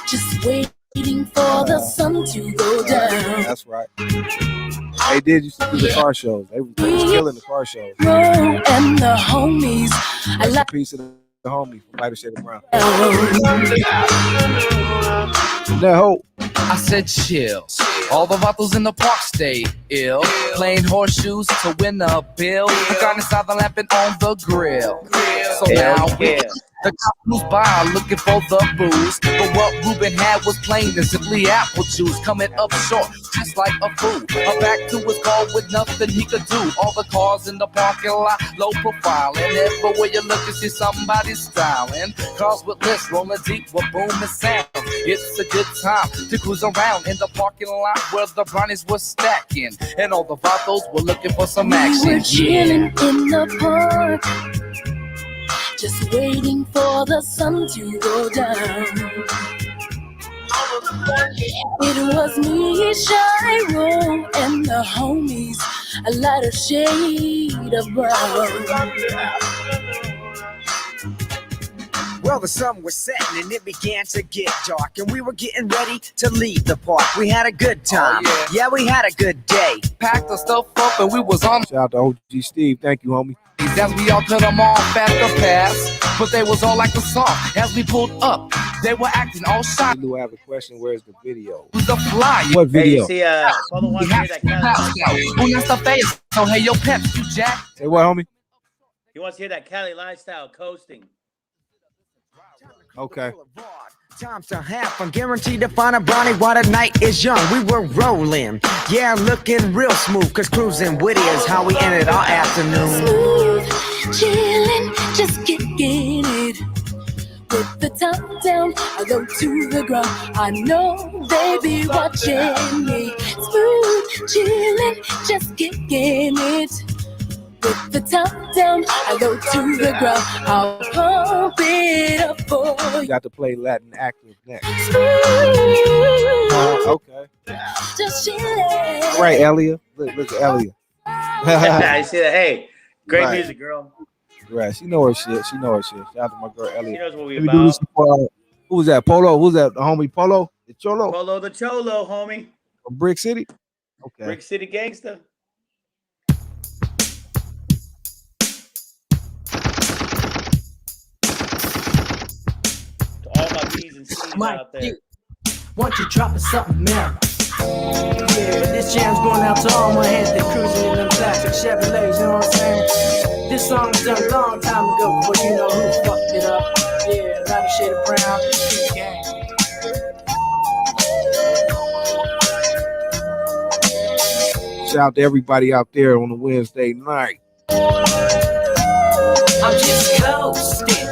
just waiting for the sun to go down. That's right. They did used to do the car shows. They was killing the car shows. Ro and the homies, I Rest in like peace to the homie from Lighter Shade of Brown. them. No. I said chill. All the vatos in the park stayed ill. Playing horseshoes to win a bill. The garden inside the lamp and on the grill. So now we the cop who's by looking for the booze. But what Ruben had was plain and simply apple juice. Coming up short, just like a fool. A back to his car with nothing he could do. All the cars in the parking lot, low profile. And everywhere you look, you see somebody styling. Cars with lists rolling deep with booming sound. It's a good time to cruise around in the parking lot where the brownies were stacking. And all the vatos were looking for some action. We were chilling in the park, just waiting for the sun to go down. It was me, Shiro, and the homies, a lighter shade of brown. Well, the sun was setting and it began to get dark, and we were getting ready to leave the park. We had a good time. Yeah, we had a good day. Packed the stuff up and we was on Shout out to OG Steve. Thank you, homie. these as we all cut them off at the pass. But they was all like the song. As we pulled up, they were acting all shy. G-Lew, I have a question. Where's the video? The fly. What Hey, video? you see, Polo wants to hear that Cali. Una esta face. So hey, yo, peps, you jack. Say what, homie? He wants to hear that Cali lifestyle coasting. Okay. Times to half, I'm guaranteed to find a brownie while the night is young. We were rolling, yeah, looking real smooth, cause cruising witty is how we ended our afternoon. Smooth, chillin', just kicking it. With the top down, I go to the ground. I know they be watching me. Smooth, chillin', just kicking it. With the top down, I go to the ground. I'll pump it up for You you. got to play Latin active next. Smooth, Okay. just chillin'. All right, Elliot. Look at Elliot. I see that. Hey, great Right. music, girl. Right. She know her shit. She know her shit. Shout out to my girl She Elliot. knows what we Let me do this about. for, who was that? Polo? Who's that? The homie Polo? The Cholo? Polo the Cholo, homie. From Brick City? Okay. Brick City Gangsta. To all my B's and C's Mike, out there. why don't you drop us something, man? Yeah, this jam's going out to all my heads that cruising in them classic Chevrolets, you know what I'm saying? This song was done a long time ago, but you know who fucked it up. Yeah, Lighter Shade of Brown, gang. Shout out to everybody out there on a Wednesday night. I'm just coasting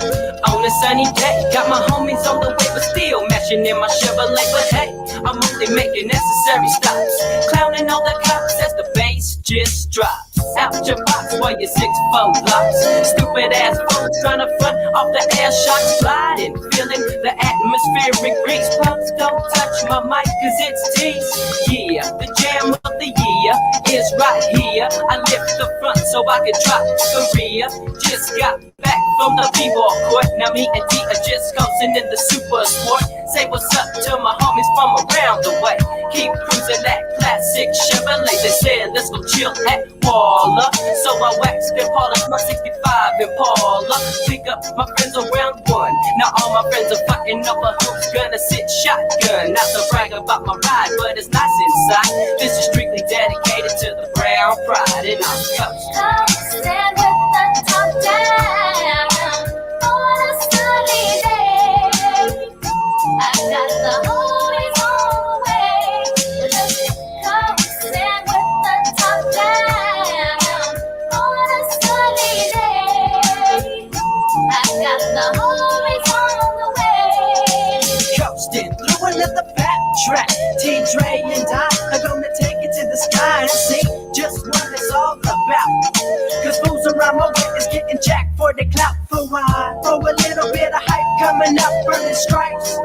on a sunny day. Got my homies on the way, but still mashing in my Chevrolet. But hey, I'm only making necessary stops. Clowning all the cops as the bass just drops. Out your box while your 6'4" locks. Stupid ass folks trying to front off the air shots. Gliding, feeling the atmospheric breeze. Folks, don't touch my mic cause it's tease. Yeah, the jam of the year is right here. I lift the front so I can drop the rear. Just got back from the b-ball court. Now me and D are just coasting in the super sport. Say what's up to my homies from around the way. Keep cruising that classic Chevrolet. They said let's go chill at Waller. So I waxed and polished my 65 Impala. Pick up my friends around one. Now all my friends are fighting over who's gonna sit shotgun. Not to brag about my ride, but it's nice inside. This is strictly dedicated to the brown pride in our coast. Stand with the top down on a try and see just what it's all about. Cause fools around my way is getting jacked for the clout. For a little bit of hype coming up from the stripes.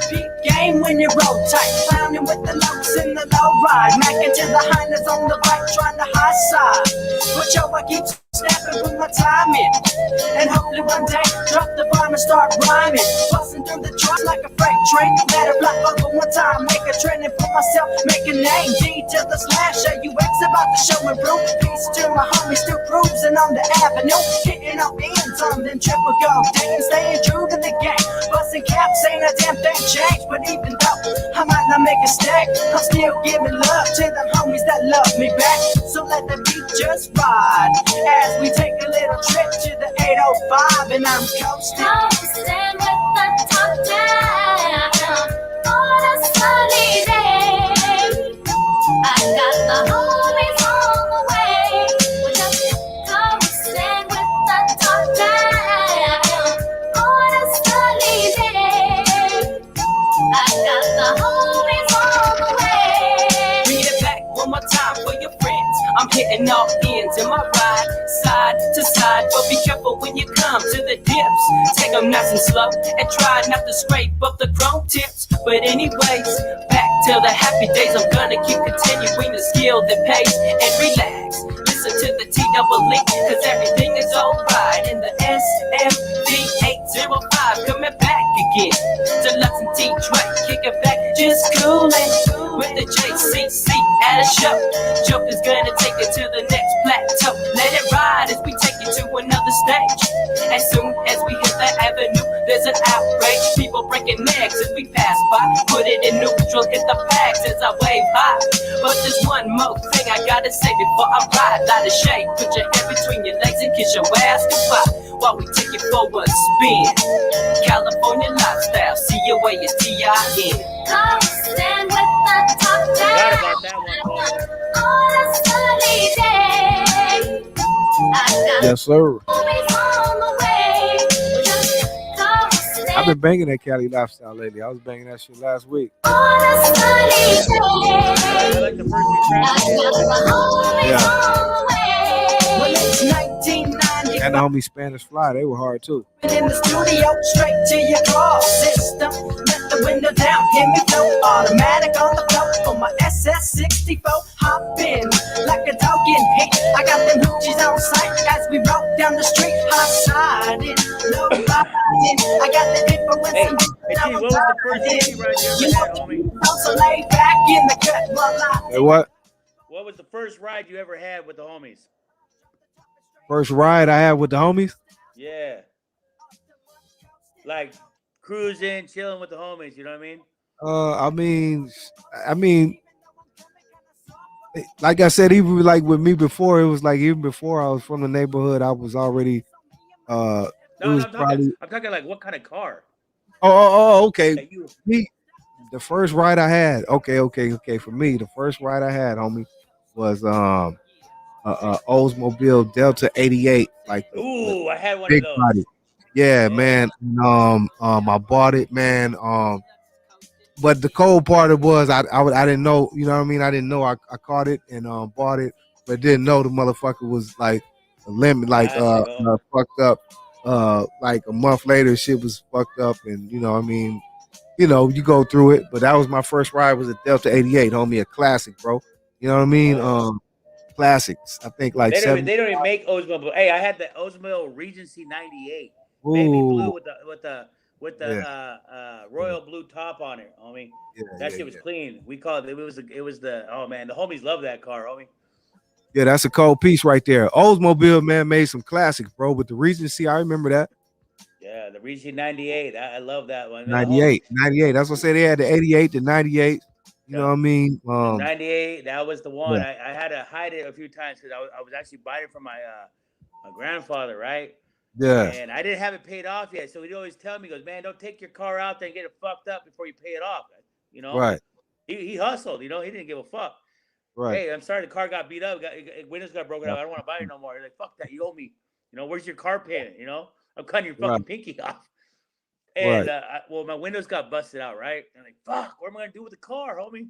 Peak game when you roll tight, clowning with the lows in the low ride, macking to the highness on the right, trying to high side. But yo, I keep snapping, put my time in, and hopefully one day drop the bomb and start rhyming, busting through the tracks like a freight train. Let it fly over one time, make a trend and for myself, make a name. D to the slash, AUX about to show and prove. Peace to my homies still cruising on the avenue, hitting up ends on them triple gold, dating, staying true to the game, busting caps, ain't a damn thing changed. But even though I might not make a stack, I'm still giving love to them homies that love me back. So let the beat just ride as we take a little trip to the 805, and I'm coasting. Coasting with the top down on a sunny day. I got the homies on the way. We're just coasting with the top down on a sunny day. I got the homies on the way. Read it back one more time for your friends. I'm hitting all ends in my ride, side to side, but be careful when you come to the dips. Take them nice and slow and try not to scrape up the chrome tips. But anyways, back to the happy days. I'm gonna keep continuing the skill that pays and relax. Listen to the TEE, cause everything is alright. In the SMD 805 coming back again. Deluxe and T-Trey, kick it back, just coolin' with the JCC at a show. Joke is gonna take it to the next plateau. Let it ride as we take it to another stage. As soon as we hit the avenue, there's an outrage. People breaking necks as we pass by. Put it in neutral, hit the bags as I wave high. But there's one more thing I gotta say before I ride. Light a shade, put your head between your legs and kiss your ass goodbye while we take it for a spin. California lifestyle, see your way is TIN. Coasting with the top down on a sunny day. I got Yes, sir. homies on the way. We're just coasting I've been banging that Cali lifestyle lately. I was banging that shit last week. on a sunny day. I got the homies Yeah. on the way. Well, it's 1990. And the homie Spanish Fly, they were hard too. In the studio, straight to your car system. Let the window down, hear me flow. Automatic on the floor for my SS64. Hop in like a dog in heat. I got them hoochies on sight as we roll down the street. High siding, low riding. I got the influence and Hey, what was the first movie ride you ever had, homie? so laid back in the cut while I Hey, what? What was the first ride you ever had with the homies? First ride I had with the homies? Yeah. Like cruising, chilling with the homies, you know what I mean? I mean, like I said, even like with me before, it was like even before I was from the neighborhood, I was already. It No, was I'm probably. talking like what kind of car? Okay. That you Me, the first ride I had. Okay. For me, the first ride I had, homie, was Oldsmobile Delta 88, like the Ooh, I had one of big those. body. Yeah, man. And, I bought it, man. But the cold part it was I didn't know, you know what I mean? I didn't know I caught it and bought it, but didn't know the motherfucker was like a limit, like fucked up. Like a month later, shit was fucked up, and you know, what I mean, you know, you go through it. But that was my first ride, was a Delta 88, homie, a classic, bro. You know what I mean? Classics. I think like They don't seven. even, they don't even make Oldsmobile. Hey, I had the Oldsmobile Regency 98, baby blue Ooh, with the yeah, royal blue top on it, homie. That shit was clean. We called it. It was the oh man, the homies love that car, homie. yeah. That's a cold piece right there. Oldsmobile, man, made some classics, bro. With the Regency, I remember that. Yeah, the Regency 98. I love that one. Man, the homies. 98. That's what I say. They had the 88, the 98. You know Yeah. what I mean? The 98, that was the one. Yeah. I had to hide it a few times because I was actually buying it from my grandfather, right? Yeah. And I didn't have it paid off yet. So he'd always tell me, he goes, man, don't take your car out there and get it fucked up before you pay it off. You know? Right. He hustled, you know, he didn't give a fuck. Right. Hey, I'm sorry the car got beat up. Windows got broken up. I don't want to buy it no more. He's like, fuck that. You owe me. You know, where's your car payment? You know, I'm cutting your fucking pinky off. And Right. well, my windows got busted out, right? And I'm like, fuck, what am I gonna do with the car, homie?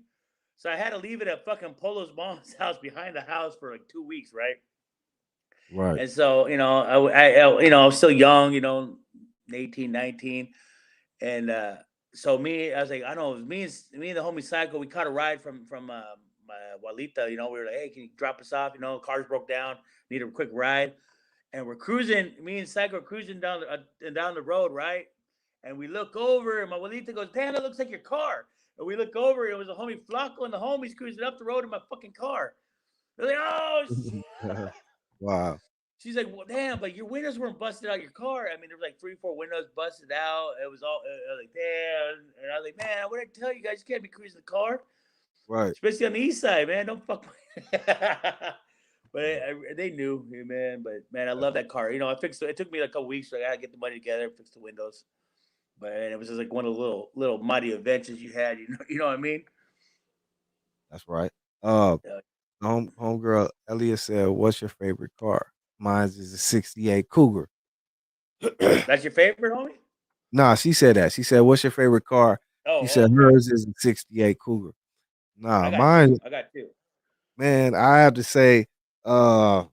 So I had to leave it at fucking Polo's mom's house behind the house for like 2 weeks, right? Right. And so, I was still young, 18, 19. And so I was like, I don't know, it was me and the homie Psycho, we caught a ride from my Walita, we were like, hey, can you drop us off? Cars broke down, need a quick ride. And we're cruising, me and Psycho are cruising down the road, right? And we look over, and my Walita goes, damn, that looks like your car. And we look over, it was a homie Flacco and the homies cruising up the road in my fucking car. They're like, oh, shit. Wow. She's like, well, damn, but your windows weren't busted out your car. I mean, there was like 3-4 windows busted out. It was all, I was like, damn. And I was like, man, what did I tell you guys? You can't be cruising the car. Right. Especially on the east side, man. Don't fuck with But they knew, man. But, man, I love that car. I fixed it. It took me like a couple weeks. So I got to get the money together, fix the windows. But it was just like one of the little mighty adventures you had. You know what I mean? That's right. Homegirl Elliot said, what's your favorite car? Mine is a 68 Cougar. That's your favorite, homie? Nah, she said that. She said, what's your favorite car? She said hers is a 68 Cougar. Nah, mine. I got two. Man, I have to say, I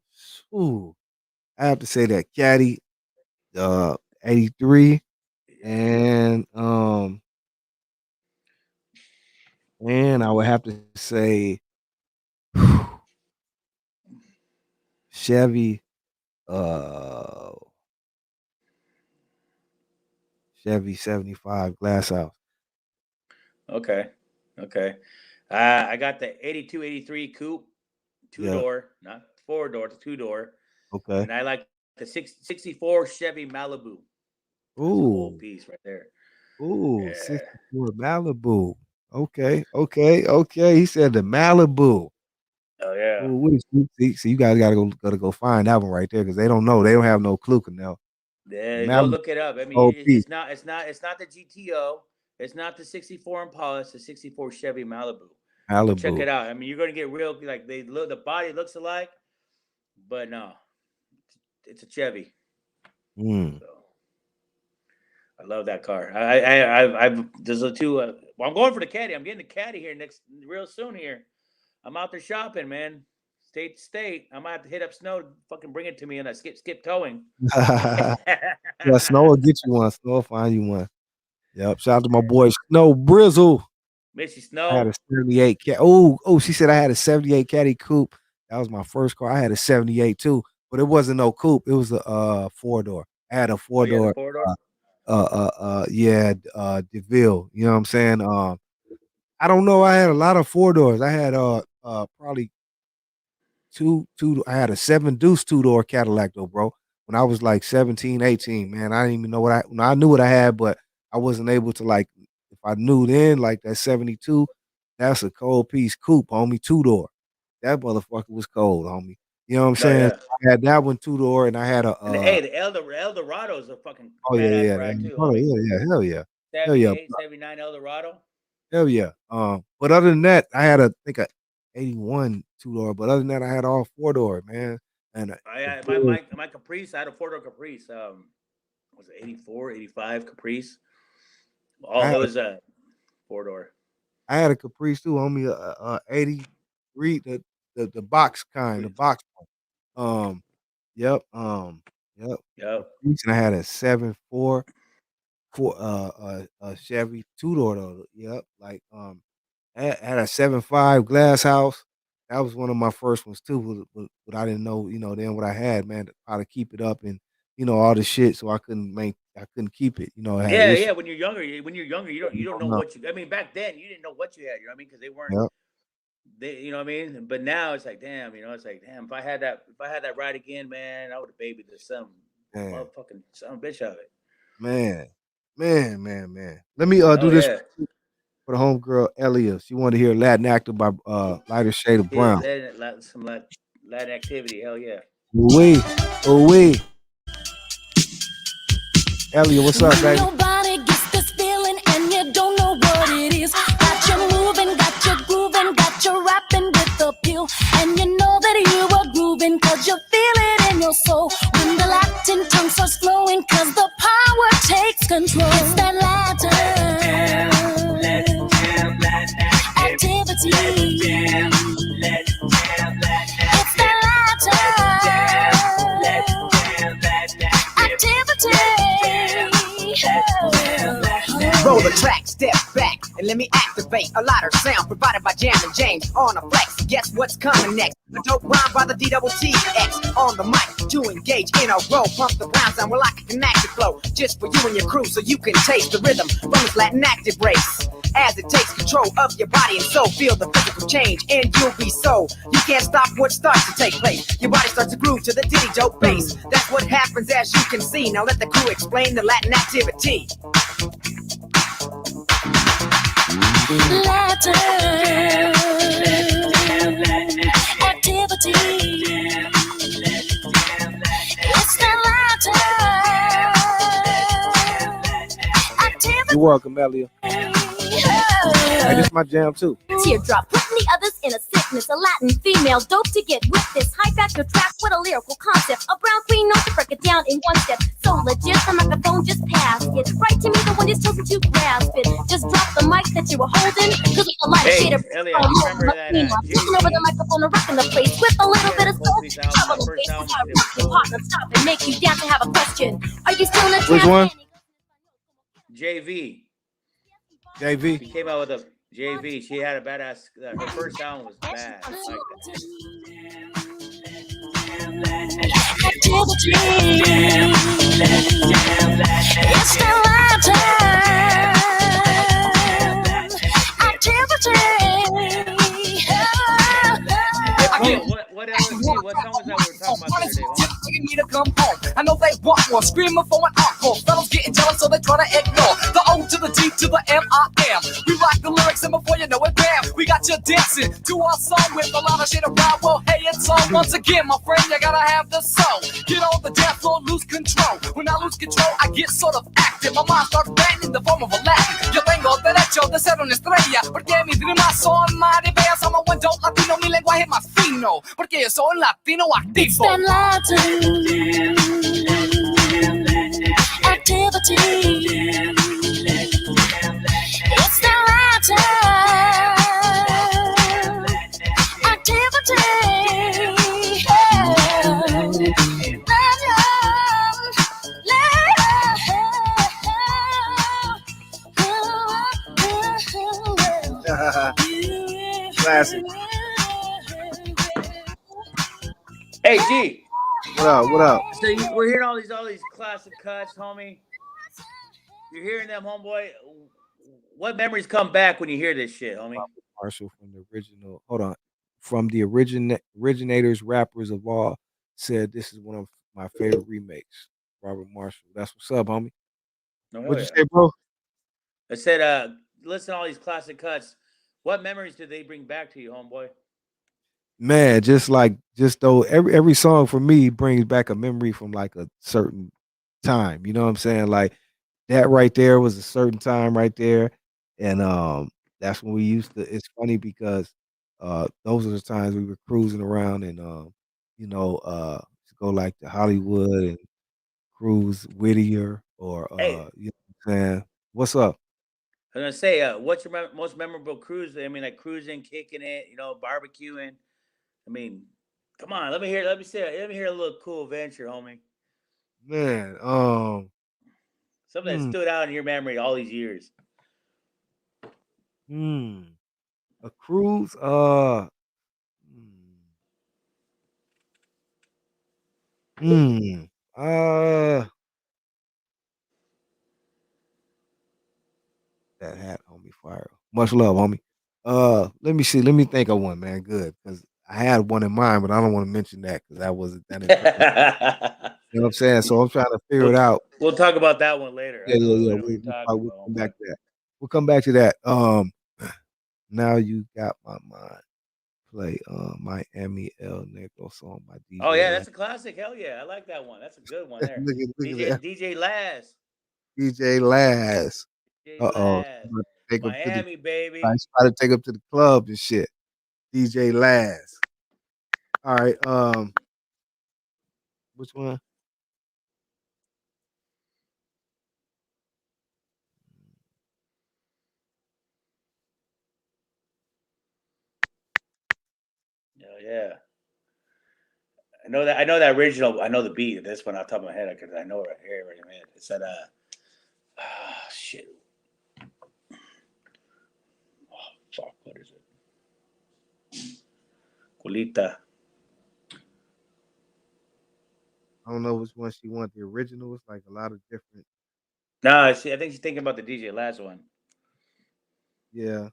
have to say that Caddy, 83, and I would have to say Chevy, Chevy 75 Glass House. Okay. I got the 82, 83 coupe, two-door, not four-door, it's two-door. Okay. And I like the 64 Chevy Malibu. Ooh. That's a whole piece right there. Ooh, yeah. 64 Malibu. Okay. He said the Malibu. Oh yeah. Ooh, see, you guys gotta go find that one right there because they don't know. They don't have no clue, Conejo. Yeah, go look it up. I mean, it's not the GTO. It's not the 64 Impala. It's the 64 Chevy Malibu. Check it out. I mean, you're gonna get real like the body looks alike, but no, it's a Chevy. So, I love that car. There's a two. Well, I'm going for the Caddy. I'm getting the Caddy here real soon. Here, I'm out there shopping, man. State to state. I might have to hit up Snow to fucking bring it to me, and I skip towing. Yeah, Snow will get you one. Snow will find you one. Yep. Shout out to my boy Snow Brizzle. Miss you, Snow. I had a 78 cat. Oh, she said I had a 78 Caddy coupe. That was my first car. I had a 78 too, but it wasn't no coupe. It was a 4-door. I had a 4-door. DeVille. You know what I'm saying? I don't know. I had a lot of 4-doors. I had probably two. I had a 7 Deuce 2-door Cadillac though, bro. When I was like 17, 18, man, I didn't even know I knew what I had, but I wasn't able to like. If I knew then, like that 72, that's a cold piece coupe, homie, 2-door. That motherfucker was cold, homie. You know what I'm saying? Yeah. I had that one 2-door, and I had a. The Eldorado's a fucking. Oh yeah, too, hell yeah, 78, 79 Eldorado. Hell yeah. But other than that, I had a 81 2-door. But other than that, I had all 4-door, man. And my Caprice, I had a 4-door Caprice. Was it 84, 85 Caprice? All those 4-door. I had a Caprice too, homie. 83, the box kind, the box one. Yep. Caprice, and I had a 7.4 Chevy 2-door though. Yep. Like I had a 7.5 Glass House. That was one of my first ones too. But I didn't know, then what I had, man, how to keep it up and all the shit. So I couldn't keep it. Yeah. When you're younger, you don't know what you. I mean, back then you didn't know what you had. You know what I mean? Because they weren't. Yep. You know what I mean? But now it's like, damn. It's like, damn. If I had that ride again, man, I would have babied the motherfucking son of a bitch out of it. Man. Let me do this for the homegirl Elia. She wanted to hear Latin actor by Lighter Shade of Brown. Some Latin activity. Hell yeah. Oui. Elia, what's up, baby? Nobody gets this feeling and you don't know what it is. Got you moving, got you grooving, got you rapping with the peel. And you know that you are grooving cause you feel it in your soul. When the Latin tongue starts flowing cause the power takes control. It's that Latin activity. Roll the track, step back, and let me activate a louder sound provided by Jam and James on a flex. Guess what's coming next? A dope rhyme by the D-double-T-X on the mic to engage in a row. Pump the round sound where I can connect the flow just for you and your crew so you can taste the rhythm from this Latin active race. As it takes control of your body and soul, feel the physical change and you'll be so. You can't stop what starts to take place. Your body starts to groove to the ditty dope bass. That's what happens as you can see. Now let the crew explain the Latin activity. Latin activity. It's the Latin activity. You're welcome, Elia. Hey, this is my jam too. Teardrop, putting the others in a sickness. A Latin female, dope to get with this high factor track with a lyrical concept. A brown queen knows to break it down in one step. So legit, the microphone just passed it right to me. The one is chosen to grasp it. Just drop the mic that you were holding, cause it's a light shade of Elliot, you remember that taking over the microphone and rocking the place with a little bit of soul. Trouble the bass, your partner stop and make you dance to have a question. Are you still in a Which one? JV. JV. She came out with a JV. She had a badass. Her first sound was bad. I like It's the What LSD? What song was that we were talking about the other day? Me to come home. I know they want more, screaming for an encore. Fellas getting jealous, so they try to ignore the O to the D to the M-I-M. We rock the lyrics, and before you know it, bam, we got you dancing to our song with a lot of shit around. Well, hey, it's on once again, my friend. You gotta have the soul. Get on the dance floor, lose control. When I lose control, I get sort of active. My mind starts banging in the form of a Latin. Yo tengo derecho de ser una estrella, porque mis rimas son más bellas. I'm a buen dope latino, mi lenguaje más fino, porque yo soy latino activo. activity. It's the Latin activity. Classic. Hey, G. What up? What up? So we're hearing all these classic cuts, homie. You're hearing them, homeboy. What memories come back when you hear this shit, homie? Marshall from the original. Hold on. From the originators, rappers of all, said this is one of my favorite remakes. Robert Marshall. That's what's up, homie. No, What'd you say, bro? I said, listen to all these classic cuts. What memories do they bring back to you, homeboy? Man, just though every song for me brings back a memory from like a certain time. You know what I'm saying? Like that right there was a certain time right there. And that's when we used to it's funny because those are the times we were cruising around and to go like to Hollywood and cruise Whittier or you know what I'm saying? What's up? I was gonna say, what's your most memorable cruise? I mean, like cruising, kicking it, barbecuing. I mean, come on, let me hear a little cool adventure, homie. Man, something that stood out in your memory all these years. A cruise, that hat, homie, fire. Much love, homie. Let me see. Let me think of one, man. Good, because I had one in mind, but I don't want to mention that because that wasn't that. You know what I'm saying? So I'm trying to figure it out. We'll talk about that one later. Yeah. We'll come back to that. We'll come back to that. Now you got my mind. Play Miami El Negro song by DJ. Oh yeah, that's a classic. Hell yeah, I like that one. That's a good one there. DJ Laz. DJ Laz. Miami, baby. I try to take up to the club and shit. DJ Laz. All right. Which one? Oh yeah. I know that original. I know the beat. This one off the top of my head because I know it right here. It said, shit. Colita. I don't know which one she wants. The original is like a lot of different. No, I think she's thinking about the DJ last one. Yeah.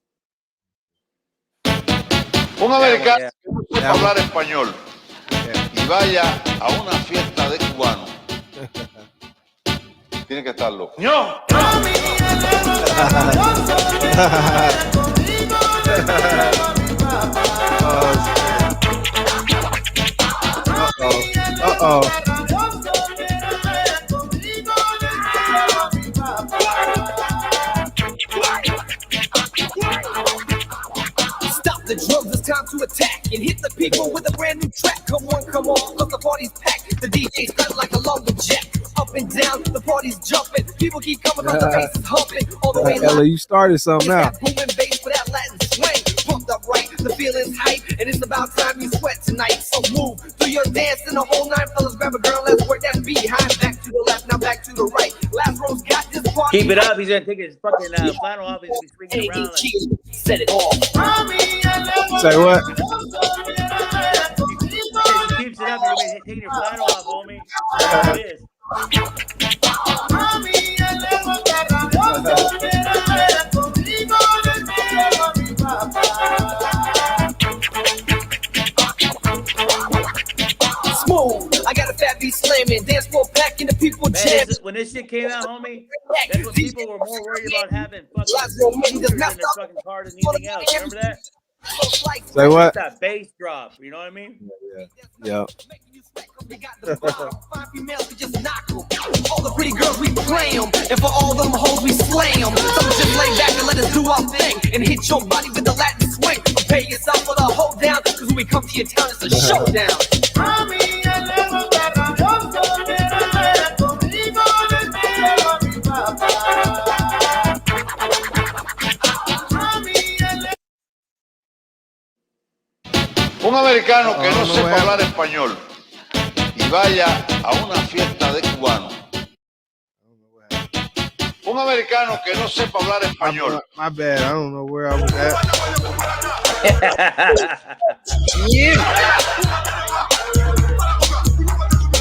Un americano que no sepa hablar español y vaya a una fiesta de cubano. Tiene que estarlo. ¡No! Stop the drums, it's time to attack and hit the people with a brand new track. Come on, cause the party's packed. The DJ's cut like a lumberjack. Up and down, the party's jumping. People keep coming, cause the bass is humping. All the way Ella, you started something now. booming bass with that Latin swing. Pumped up right, the feeling's hype, and it's about time you sweat tonight. So move, do your dance in the whole nine. Fellas, grab a girl, let's work that behind. Back to the left, now back to the right. Last row's got this party. Keep it up. He's gonna take his fucking flannel off. He's gonna be swinging around. Like... Set it off. Say what? He keeps it up. You're gonna be taking your flannel off, homie. That's what it is. Smooth, I got a fat beat slamming, dance floor packing, the people jamming. When this shit came out, homie, that's when people were more worried about having fucking speakers in their fucking car than anything else. Remember that? Say what? That bass drop. You know what I mean? Yeah. All the pretty girls, we play them, and for all them hoes, we slay them. So just lay back and let us do our thing, and hit your body with the Latin swing. Prepare yourself for the hold down, cause when we come to your town, it's a showdown. Un americano que no sepa hablar español y vaya a una fiesta de cubano. Un americano que no sepa hablar español. My bad. I don't know where I was at.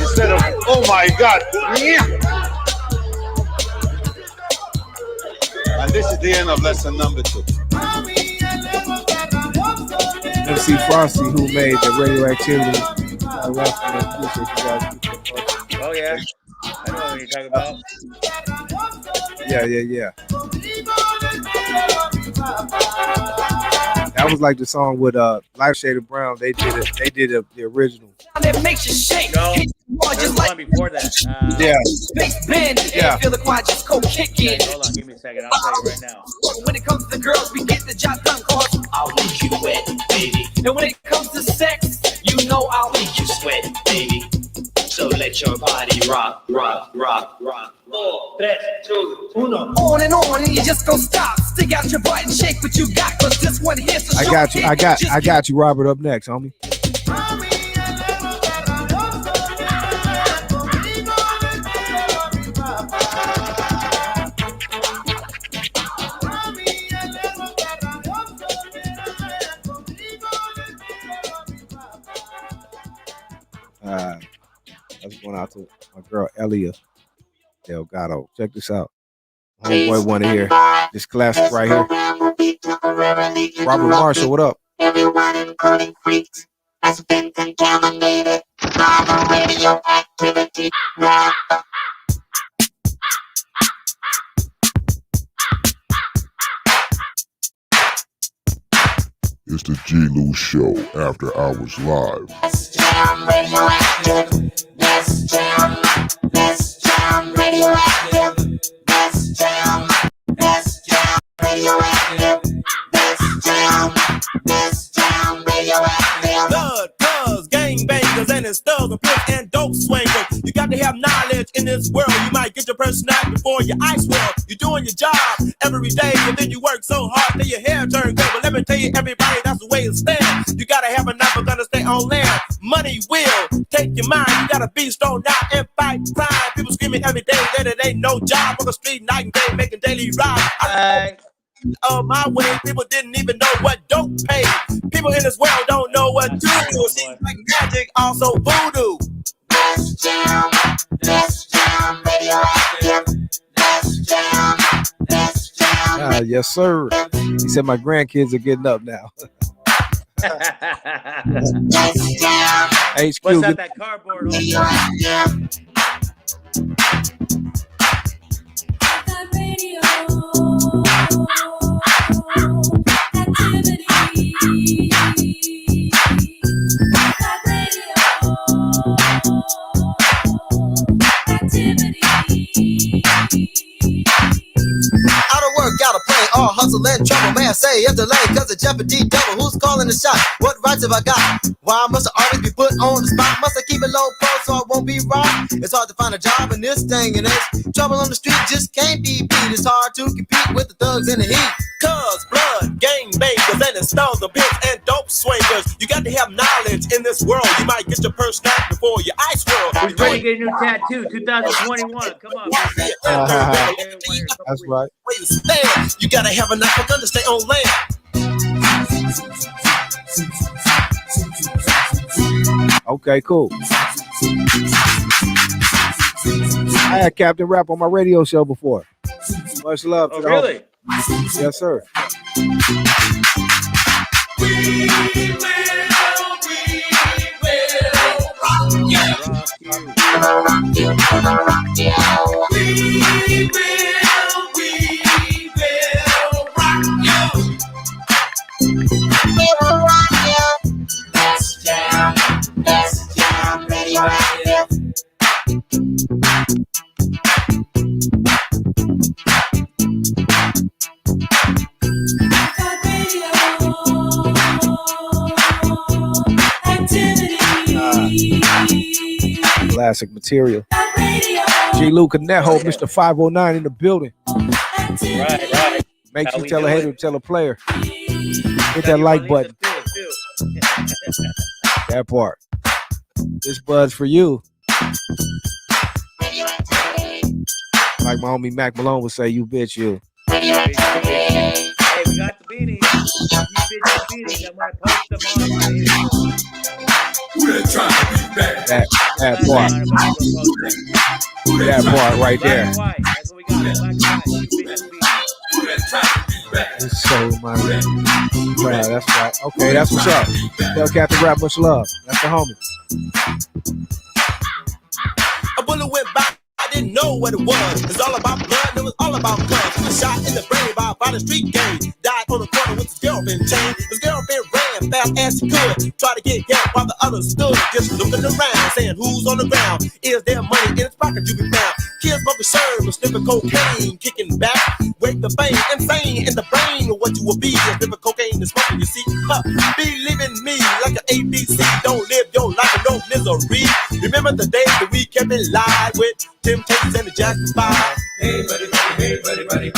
Instead of, oh my God. And this is the end of lesson number 2. MC Frosty, who made the radioactivity. Oh yeah, I know what you're talking about. Yeah. That was like the song with Light Shaded Brown. They did the original. That makes you shake. No, there's one before that. Space bend, Yeah. Feel the quad just go kicking. Hold on, give me a second. I'll tell you right now. When it comes to girls, we get the job done, cause I'll make you wet, baby. And when it comes to sex, you know I'll make you sweat, baby. So let your body rock, rock, rock, rock. 4, 3, 2, 1. On and you just don't stop. Stick out your butt and shake what you got, cause this one here's the I got you, Robert, up next, homie. That's going out to my girl Elia Delgado. Check this out. Homeboy want to hear this classic right here. Robert Marshall, what up? Everyone calling freaks has been contaminated. Normal radioactivity. It's the G-Lew Show After Hours Live. This jam radioactive. This jam radioactive. This jam radioactive. This jam radioactive. Blood, guns, gangbangers, and it's thugs and pimps and dope swingers. You got to have knowledge in this world. You might get your person out before your ice world. You're doing your job every day, and then you work so hard till your hair turn good. But let me tell you, everybody, that's the way it stands. You gotta have enough for gonna stay on land. Money will take your mind. You gotta be strong out and fight crime. People screaming every day that it ain't no job on the street, night and day, making daily rides. of my way, people didn't even know what dope paid. People in this world don't know what to do. It seems like magic, also voodoo. Let's jam, radioactive. Let's jam, let's jam. Yes, sir. He said my grandkids are getting up now. HQ. What's up that cardboard? Out of work, out of play, all hustle and trouble. May I say a delay, cause of Jeopardy double. Who's calling the shot? What rights have I got? Why must I always be put on the spot? Must I keep it low pro so I won't be robbed? It's hard to find a job in this thing, and it's trouble on the street just can't be beat. It's hard to compete with the thugs in the heat. Cuz, blood, gang bangers, and installs the pimps and dope swingers. You got to have knowledge in this world. You might get your purse snatched before your ice world. Who's ready to get a new tattoo? 2021. Come on. That's right. You gotta have enough gun to stay on land. Okay, cool. I had Captain Rap on my radio show before. Much love. Oh, really? Yes, sir. Let's jam, radioactive. Classic material. G-Lew, Conejo, Mr. 509 in the building. Right. Make sure you tell a hater, tell a player. Hit that like button. That part. This bud's for you. Like my homie Mac Malone would say, you bitch, you. Hey, we got the beanies. You bitch beanies. I'm gonna post them on. That part. That part right there. That's what we got. It's so my wow, that's right. Okay, that's what's up. Tell Captain Rap much love. That's the homie. A bullet went by, I didn't know what it was. It's all about blood, it was all about blood. A shot in the brain by the street gang. Died on the corner with his girlfriend chain. His girlfriend ran fast as she could. Tried to get help while the others stood just looking around, saying who's on the ground. Is there money in his pocket to be found? Kids smoking serve, sniffing cocaine, kicking back, wake the bang, insane in the brain. What you will be is sniffing cocaine and smoking, you see. Believe in me like an ABC. Don't live your life in no misery. Remember the days that we kept it live with Temptations and the Jackson 5. Hey, buddy, hey, buddy, buddy.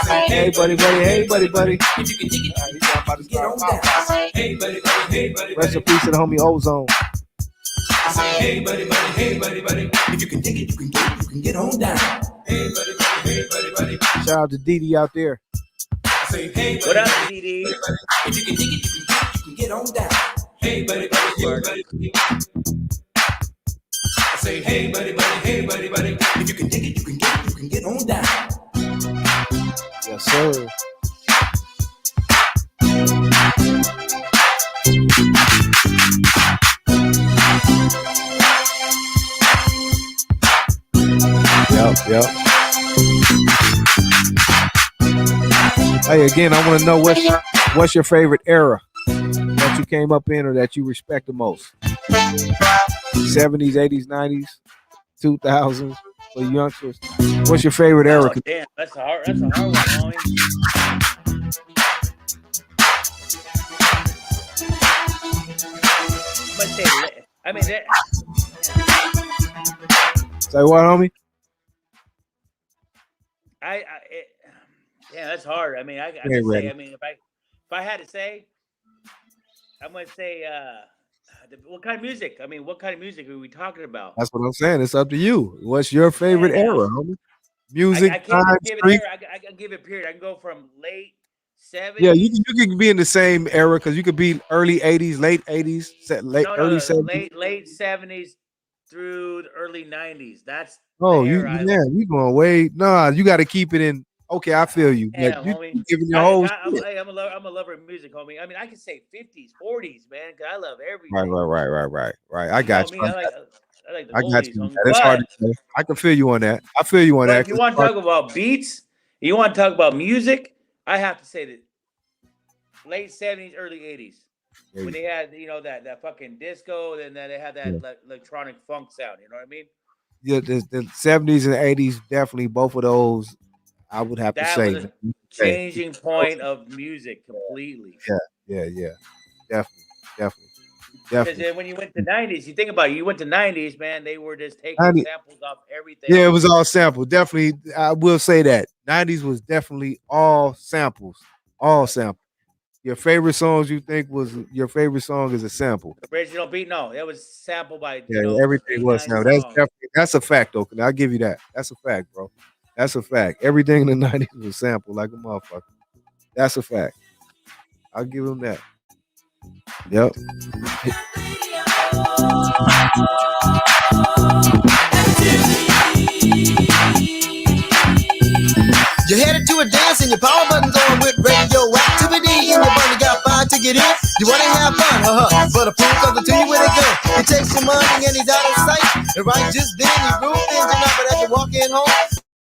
Hey, buddy, hey, buddy. If you can dig it, get on down. Hey, buddy, hey, buddy. Rest in peace to the homie Ozone. Hey, buddy, hey, buddy. If you can dig it, you can get on down. Hey, buddy, hey, buddy. Shout out to Didi out there. Say, hey, buddy, what up, Didi? If you can dig it, you can get on down. Hey, buddy, buddy. I say, hey, buddy. If you can dig it, you can get on down. Yes, sir. Yep. Hey, again, I want to know what's your favorite era that you came up in or that you respect the most? 70s, 80s, 90s, 2000s for youngsters. What's your favorite era? Oh, damn, that's a hard one, homie. Say what, homie? Yeah, that's hard. I mean, I could say. I mean, if I had to say, I'm gonna say, what kind of music? I mean, what kind of music are we talking about? That's what I'm saying. It's up to you. What's your favorite era, homie? music, I can't time, just give it street. era. I can give it period. I can go from late Yeah, 70s. you can be in the same era because you could be early 80s, late 80s, early No, 70s. late 70s through the early 90s. That's the Oh, era I like. you going way. Nah, you got to keep it in. Okay, I feel you. But Damn, you homie. giving your whole I'm, shit. I'm a lover of music, homie. I mean, I can say 50s, 40s, man, because I love Right, everything. right. I You know got me. you. I like the I got oldies, you. homie. That's hard to say. I can feel you on that. I feel you on But that. if you want to talk about beats, you want to talk about music, I have to say that late 70s, early 80s. When they had, that fucking disco, and then they had that electronic funk sound. You know what I mean? Yeah, the 70s and 80s, definitely both of those, I would have to That was say. a changing point of music completely. Yeah. Definitely. Because then when you went to 90s, you think about it, you went to 90s, man, they were just taking 90 samples off everything. Yeah, it was all sample. Definitely, I will say that. 90s was definitely all samples. All sample. Your favorite songs you think was your favorite song is a sample. Original beat, no, it was sampled by, Yeah, everything 8, was 9 sample. songs. That's a fact, though. I'll give you that. That's a fact, bro. That's a fact. Everything in the 90s was sampled like a motherfucker. That's a fact. I'll give him that. Yep. You're headed to a dance and your power button's on with radioactivity and your money got fire to get in. You wanna have fun, but a fool comes to you with a gun. He takes your money and he's out of sight. And right just then he ruled things and but as you walk in home,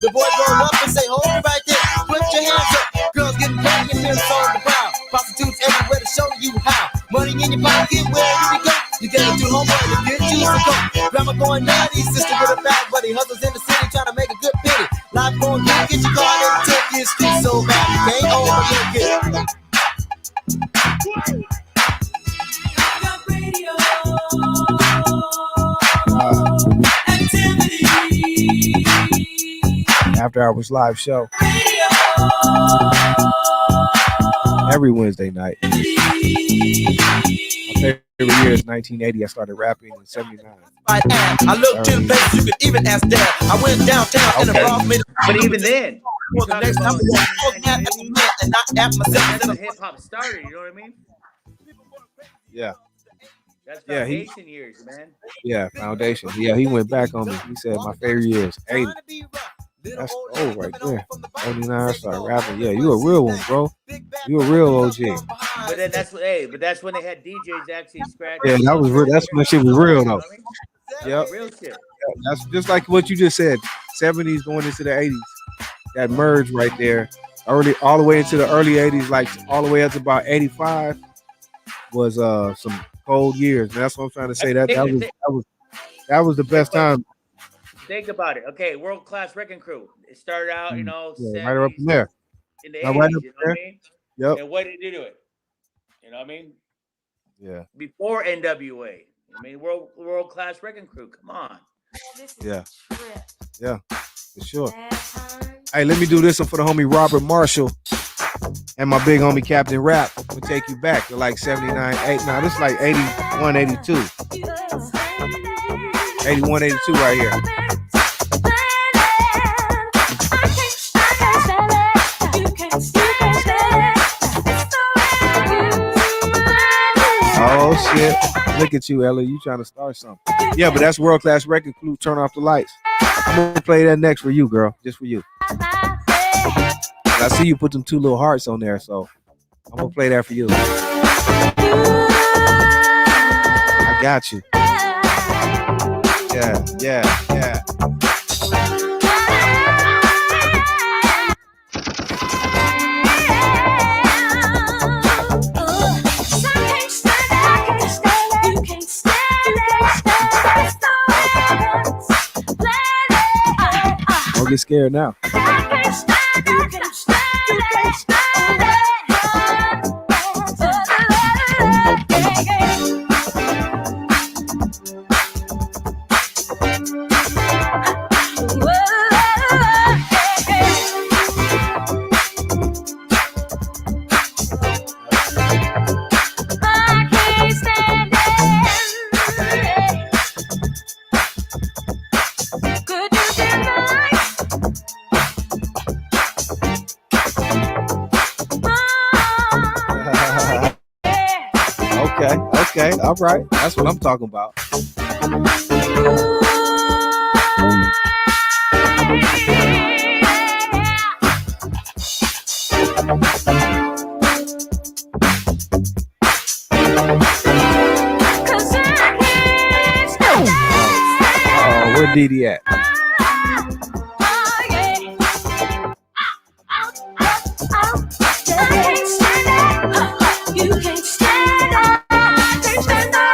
the boys roll up and say, hold it right there, put your hands up. Girls getting paid and pimps on the prowl. Prostitutes everywhere to show you how. Money in your pocket, wherever you go. You get it to homeboy to get you some coke. Grandma going naughty, sister with a bag buddy. Hustles in the city trying to make a good penny. Life going good, get your card and take your street so bad. You can't own a little kid. After Hours live show. Every Wednesday night. My favorite year is 1980. I started rapping in 79. I looked to the place you could even ask Dad. I went downtown and the boss made But even then, for the next time and not at myself. that's when hip hop started, you know what I mean? Yeah. That's Yeah, foundation years, man. Yeah, foundation. Yeah, he went back on me. He said my favorite year is 80. That's old right there. 89, I started rapping. Yeah, you a real one, bro. You a real OG. But then that's when they had DJs actually scratch. Yeah, that was real. That's when shit was real though. Yep. Real shit. Yeah, that's just like what you just said. 70s going into the 80s. That merge right there. Early, all the way into the early 80s, like all the way up to about 85 was some cold years. And that's what I'm trying to say. That was the best time. Think about it. Okay, World Class Wrecking Crew. It started out, Yeah, right up in there. in the Now, 80s, right up you know what I there. mean? Yep. And what did they do to it? You know what I mean? Yeah. Before NWA. I mean, World Class Wrecking Crew. Come on. Yeah. Yeah, for sure. Hey, let me do this one for the homie Robert Marshall and my big homie Captain Rap. We'll take you back to like 79, 8. Now, this is like 81, 82. 81, 82 right here. Oh shit! Look at you, Ella. You trying to start something? Yeah, but that's World Class Record Crew. Turn off the lights. I'm gonna play that next for you, girl. Just for you. I see you put them 2 little hearts on there, so I'm gonna play that for you. I got you. Yeah. Don't get scared now. All right, that's what I'm talking about. Where Didi at? You can't stand up. Can't stand up.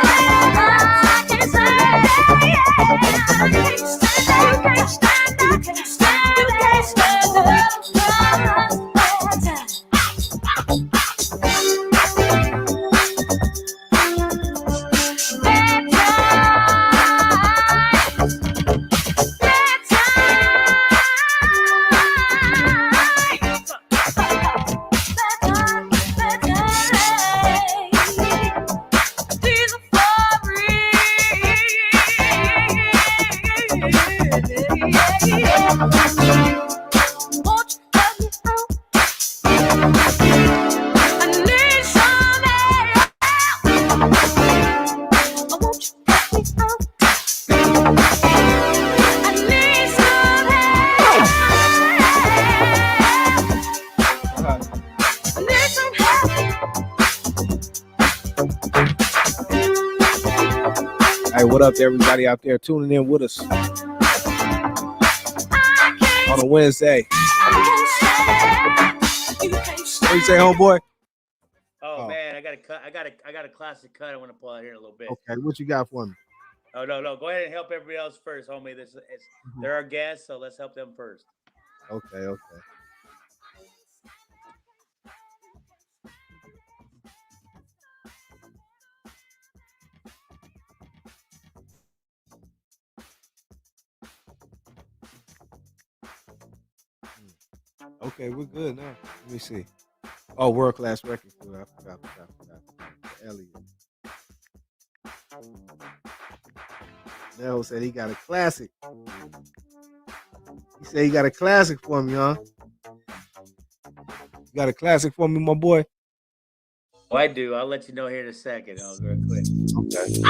Can't stand Hey, what up to everybody out there tuning in with us on a Wednesday? What you say, homeboy? Oh man, I got a classic cut I want to pull out here in a little bit. Okay, what you got for me? Oh no, go ahead and help everybody else first, homie. They're our guests, so let's help them first. Okay. Okay, we're good now. Let me see. Oh, world class record. I forgot. Elliot. Nell said he got a classic. He said he got a classic for me, huh? You got a classic for me, my boy? Oh, I do. I'll let you know here in a second. I'll go real quick. Okay.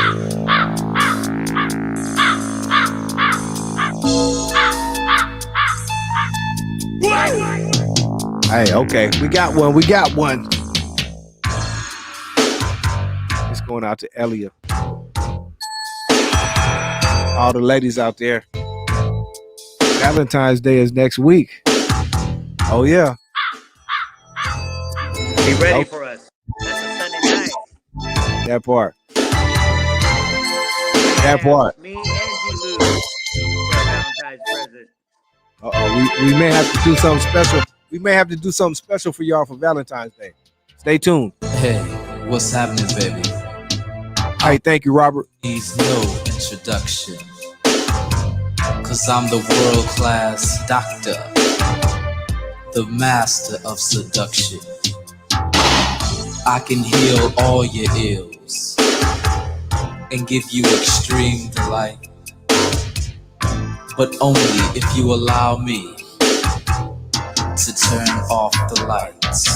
Hey, okay. We got one. It's going out to Elliot. All the ladies out there. Valentine's Day is next week. Oh, yeah. Be ready for us. That's a Sunday night. That part. Me and G-Lew for Valentine's present. We may have to do something special. We may have to do something special for y'all for Valentine's Day. Stay tuned. Hey, what's happening, baby? All right, thank you, Robert. Needs no introduction. Cause I'm the world-class doctor, the master of seduction. I can heal all your ills and give you extreme delight, but only if you allow me to turn off the lights.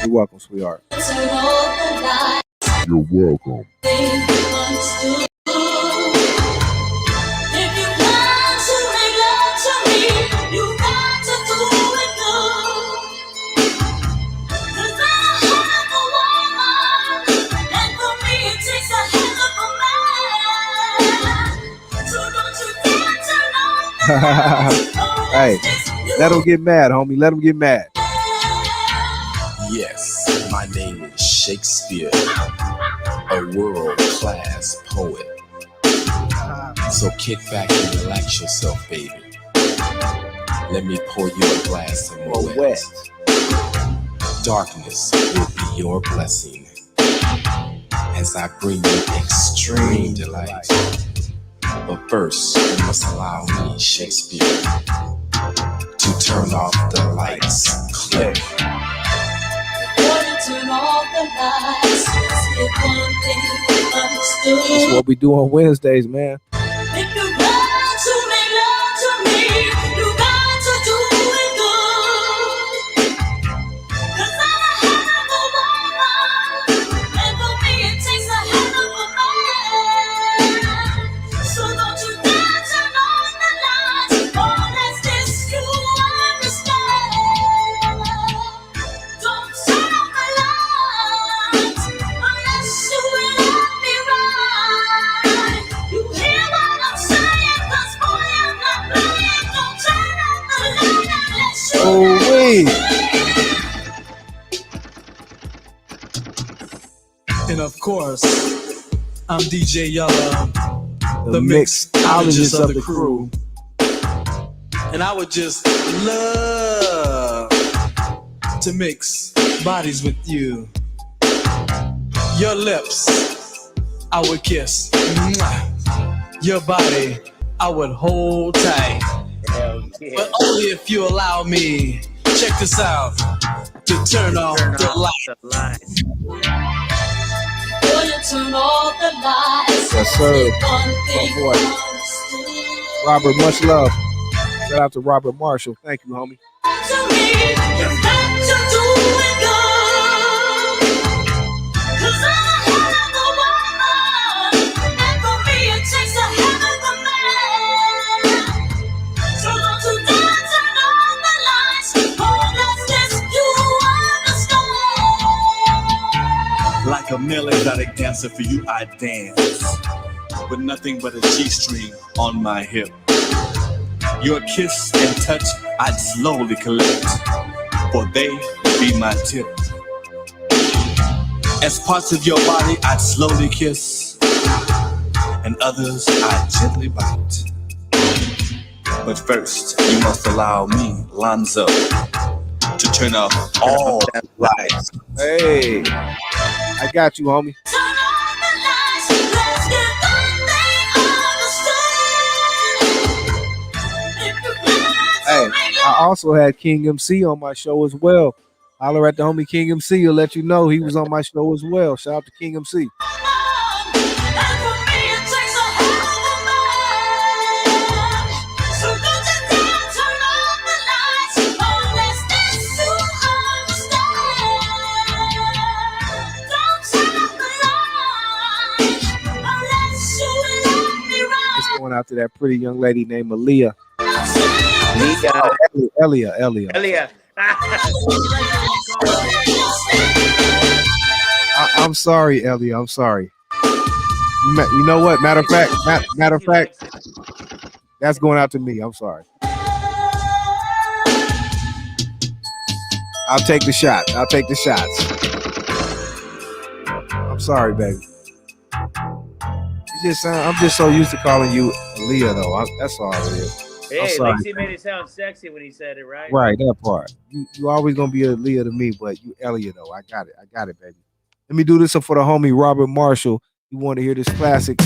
You're welcome, sweetheart. Turn off the lights. You're welcome. If you want to make love to me, you got to do it good. 'Cause I'm a woman, and for me it takes a hell of a man. So don't you dare turn on the Hey, let them get mad, homie. Let them get mad. Yes, my name is Shakespeare, a world-class poet. So kick back and relax yourself, baby. Let me pour you a glass of Moet. Darkness will be your blessing as I bring you extreme delight. But first, you must allow me, Shakespeare, to turn off the lights. Click. Turn off the lights. If one thing understood. That's what we do on Wednesdays, man. If you want to make love to me, you got to do it good. 'Cause I'm a hell of a woman, and for me it takes course, I'm DJ Yella, the mixologist of the crew. And I would just love to mix bodies with you. Your lips, I would kiss. Mwah. Your body, I would hold tight. But only if you allow me, check this out, to turn off the lights. Will you turn off the lights? Yes, sir. My boy. Robert, much love. Shout out to Robert Marshall. Thank you, homie. Like a male exotic dancer for you, I dance with nothing but a G-string on my hip. Your kiss and touch, I'd slowly collect, for they be my tip. As parts of your body, I'd slowly kiss, and others I'd gently bite. But first, you must allow me, Lonzo, to turn off all lights. Hey, I got you, homie. Hey, I also had King MC on my show as well. Holler at the homie King MC. He'll let you know he was on my show as well. Shout out to King MC. It's going out to that pretty young lady named Aaliyah. Elia. I'm sorry, Elia. I'm sorry. You know what? Matter of fact, that's going out to me. I'm sorry. I'll take the shot. I'll take the shots. I'm sorry, baby. I'm just so used to calling you Aaliyah, though. That's all it is. Hey, Lacey made it sound sexy when he said it, right? Right, that part. You always gonna be Aaliyah to me, but you Elliot though. I got it, baby. Let me do this for the homie Robert Marshall. You want to hear this classic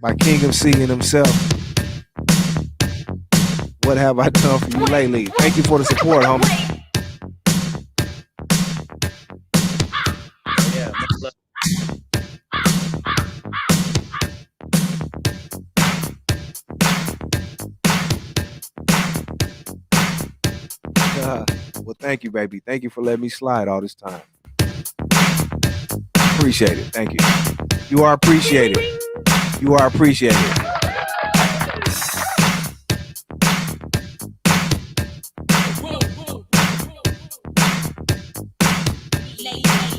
by King MC and himself. What have I done for you lately? Thank you for the support, homie. Yeah, much love. Well, thank you, baby. Thank you for letting me slide all this time. Appreciate it. Thank you. You are appreciated. You are appreciated.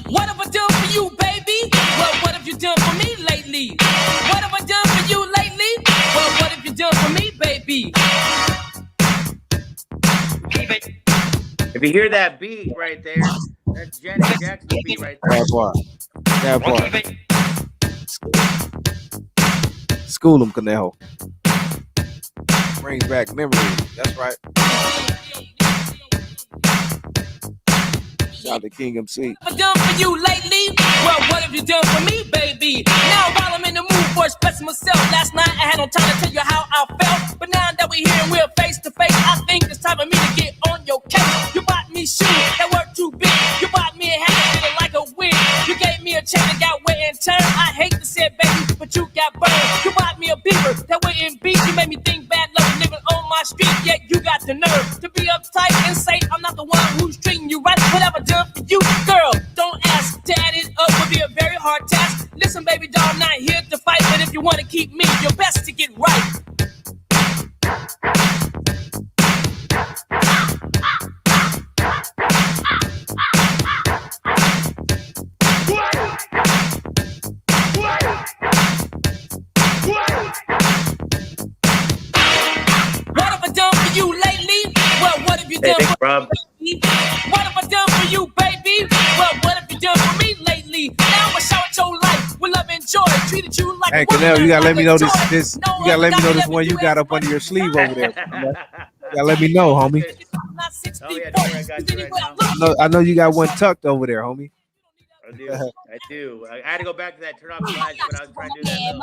What have I done for you, baby? Well, what have you done for me lately? What have I done for you lately? Well, what have you done for me, baby? If you hear that beat right there, that's Janet Jackson's beat right there. That part. School them, Conejo. Brings back memories. That's right. Shout out to King MC. What have I done for you lately? Well, what have you done for me, baby? Now while I'm in the mood for expressing myself, last night I had no time to tell you how I felt. But now that we're here and we're face to face, I think it's time for me to get on your case. You bought me shoes that were too big. You bought me a hat that fitted like a wig. You gave me a chain that got wet and turned. I hate to say it, baby, but you got burned. You bought me a beaver that wouldn't beat. You made me think bad love living on my street. Yet you got the nerve to be uptight and say I'm not the one who's treating you right. What have I done for you, girl? Don't ask. To add it up would be a very hard task. Listen, baby doll, not here to fight, but if you want to keep me, you're best to get right. What have I done for you lately? Well, what have you done for me? What have I done for you, baby? Well, what have you done for me lately? Now I'ma shout your life. enjoy. Treated you like Hey, a woman, Conejo, you gotta let me know like a toy. this. You gotta let me know this one you got up under your sleeve over there. You gotta let me know, homie. Oh yeah, don't worry, I got you right now. I know you got one tucked over there, homie. I do. I had to go back to that turn off the lights, but I was trying to do that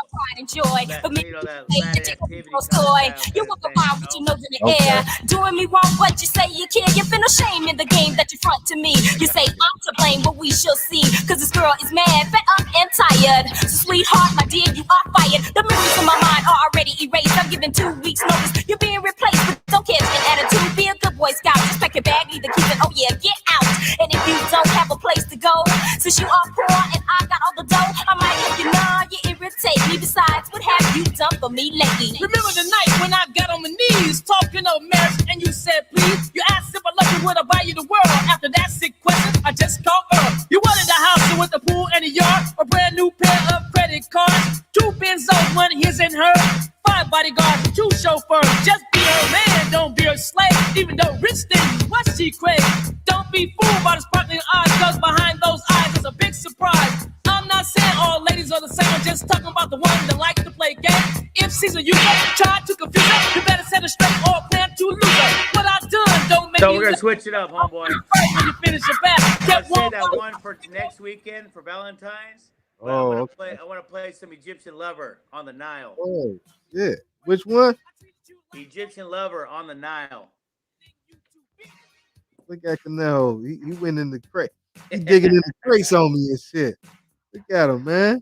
little, that Latin activity kind of You walk around with your nose in the air, doing me wrong, but you say you care. You feel no shame in the game that you front to me. You say I'm to blame, but we shall see. Cause this girl is mad, fed up and tired. So sweetheart, my dear, you are fired. The memories in my mind are already erased. I'm giving 2 weeks notice. You're being replaced, but don't catch an attitude. Be a good Boy Scout. Just pack your bag, either keep it. Oh yeah, get out. And if you don't have a place to go, since you are poor and I got all the dough, I might help you know you irritate me. Besides, what have you done for me lately? Remember the night when I got on my knees talking of marriage and you said please? You asked if I loved you, would I buy you the world? After that sick question, I just called her. You wanted a house with a pool and a yard, a brand new pair of credit cards, 2 Benzos, 1 his and her, 5 bodyguards, 2 chauffeurs. Just be her man, don't be her slave. Even though rich things, what she crave. Don't be fooled by the sparkling eyes, cause behind those eyes is a big surprise. I'm not saying all ladies are the same, I'm just talking about the ones that like to play games. If Caesar you try to confuse her, you better set her straight or plan to lose her. What I done don't make So we're gonna switch it up, homeboy. When you finish your bath, I'll say that one for next weekend for Valentine's. But I want to play some Egyptian Lover on the Nile. Oh, yeah. Which one? Egyptian Lover on the Nile. Look at Conejo. He went in the crate. He digging in the crates on me and shit. Look at him, man.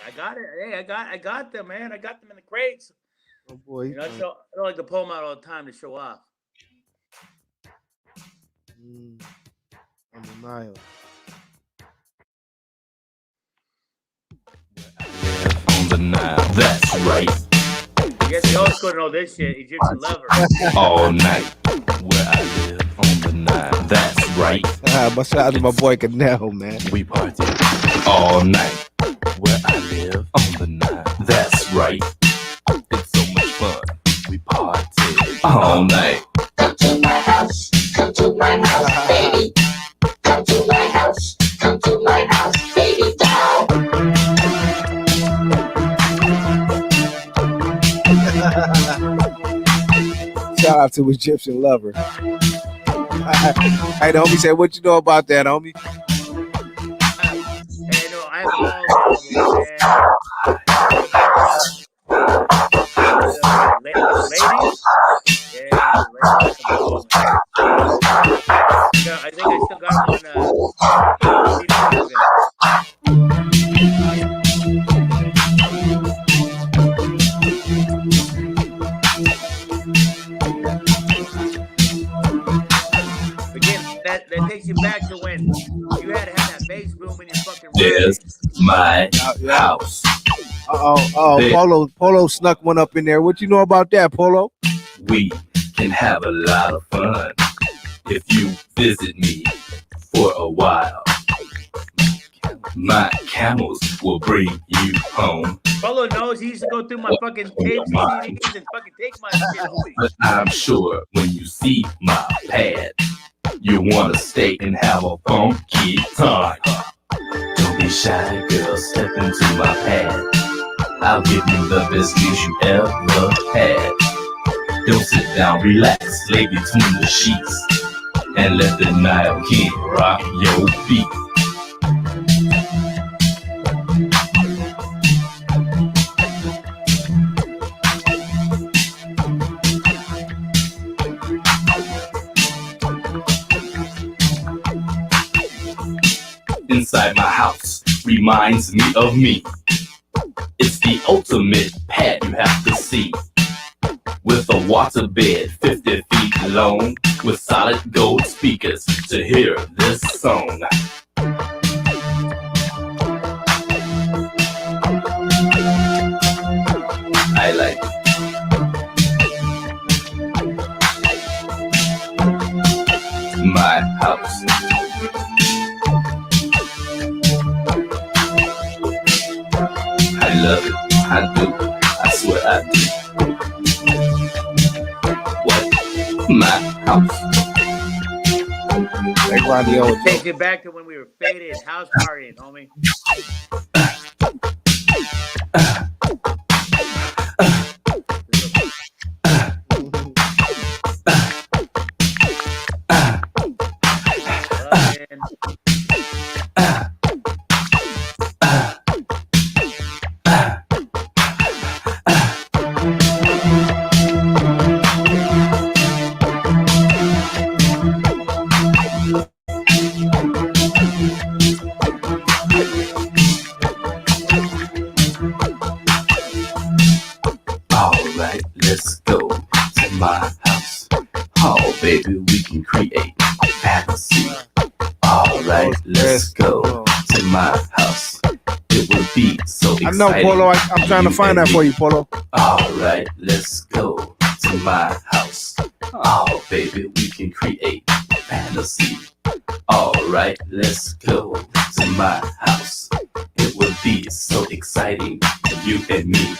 I got it. Hey, I got them, man. I got them in the crates. Oh boy. You know, I don't like to pull them out all the time to show off. On the Nile. On the Nile, that's right. I guess you always gonna know this shit, Egyptian Lover. All night, where I live on the Nile, that's right. My shout out to my boy Conejo, man. We party all night, where I live on the Nile, that's right. It's so much fun, we party all night. Come to my house, baby. Come to my house, baby doll. Shout out to Egyptian Lover. Hey, the homie said, what you know about that, homie? Hey, no, I have all ladies. Yeah, I think I still got them Again, that takes you back to when you had to have that bass boom in your fucking There's my house. Polo snuck one up in there. What you know about that, Polo? We can have a lot of fun if you visit me for a while. My camels will bring you home. Polo knows he used to go through my fucking tapes and CDs and fucking take my shit. But I'm sure when you see my pad, you want to stay and have a funky time. Don't be shy, girl, step into my pad. I'll give you the best news you ever had. Don't sit down, relax, lay between the sheets, and let the Nile King rock your feet. Inside my house reminds me of me. It's the ultimate pad you have to see. With a water bed 50 feet long, with solid gold speakers to hear this song. I like it. My house. I love it, I do, I swear I do. What? My house. Take it back to when we were faded. It's house partying, homie. Alright, let's go to my house. Oh, baby, we can create fantasy. Alright, let's go to my house. It will be so exciting. I know, Polo. I'm trying to find that for you, Polo. Alright, let's go to my house. Oh, baby, we can create fantasy. Alright, let's go to my house. It will be so exciting for you and me.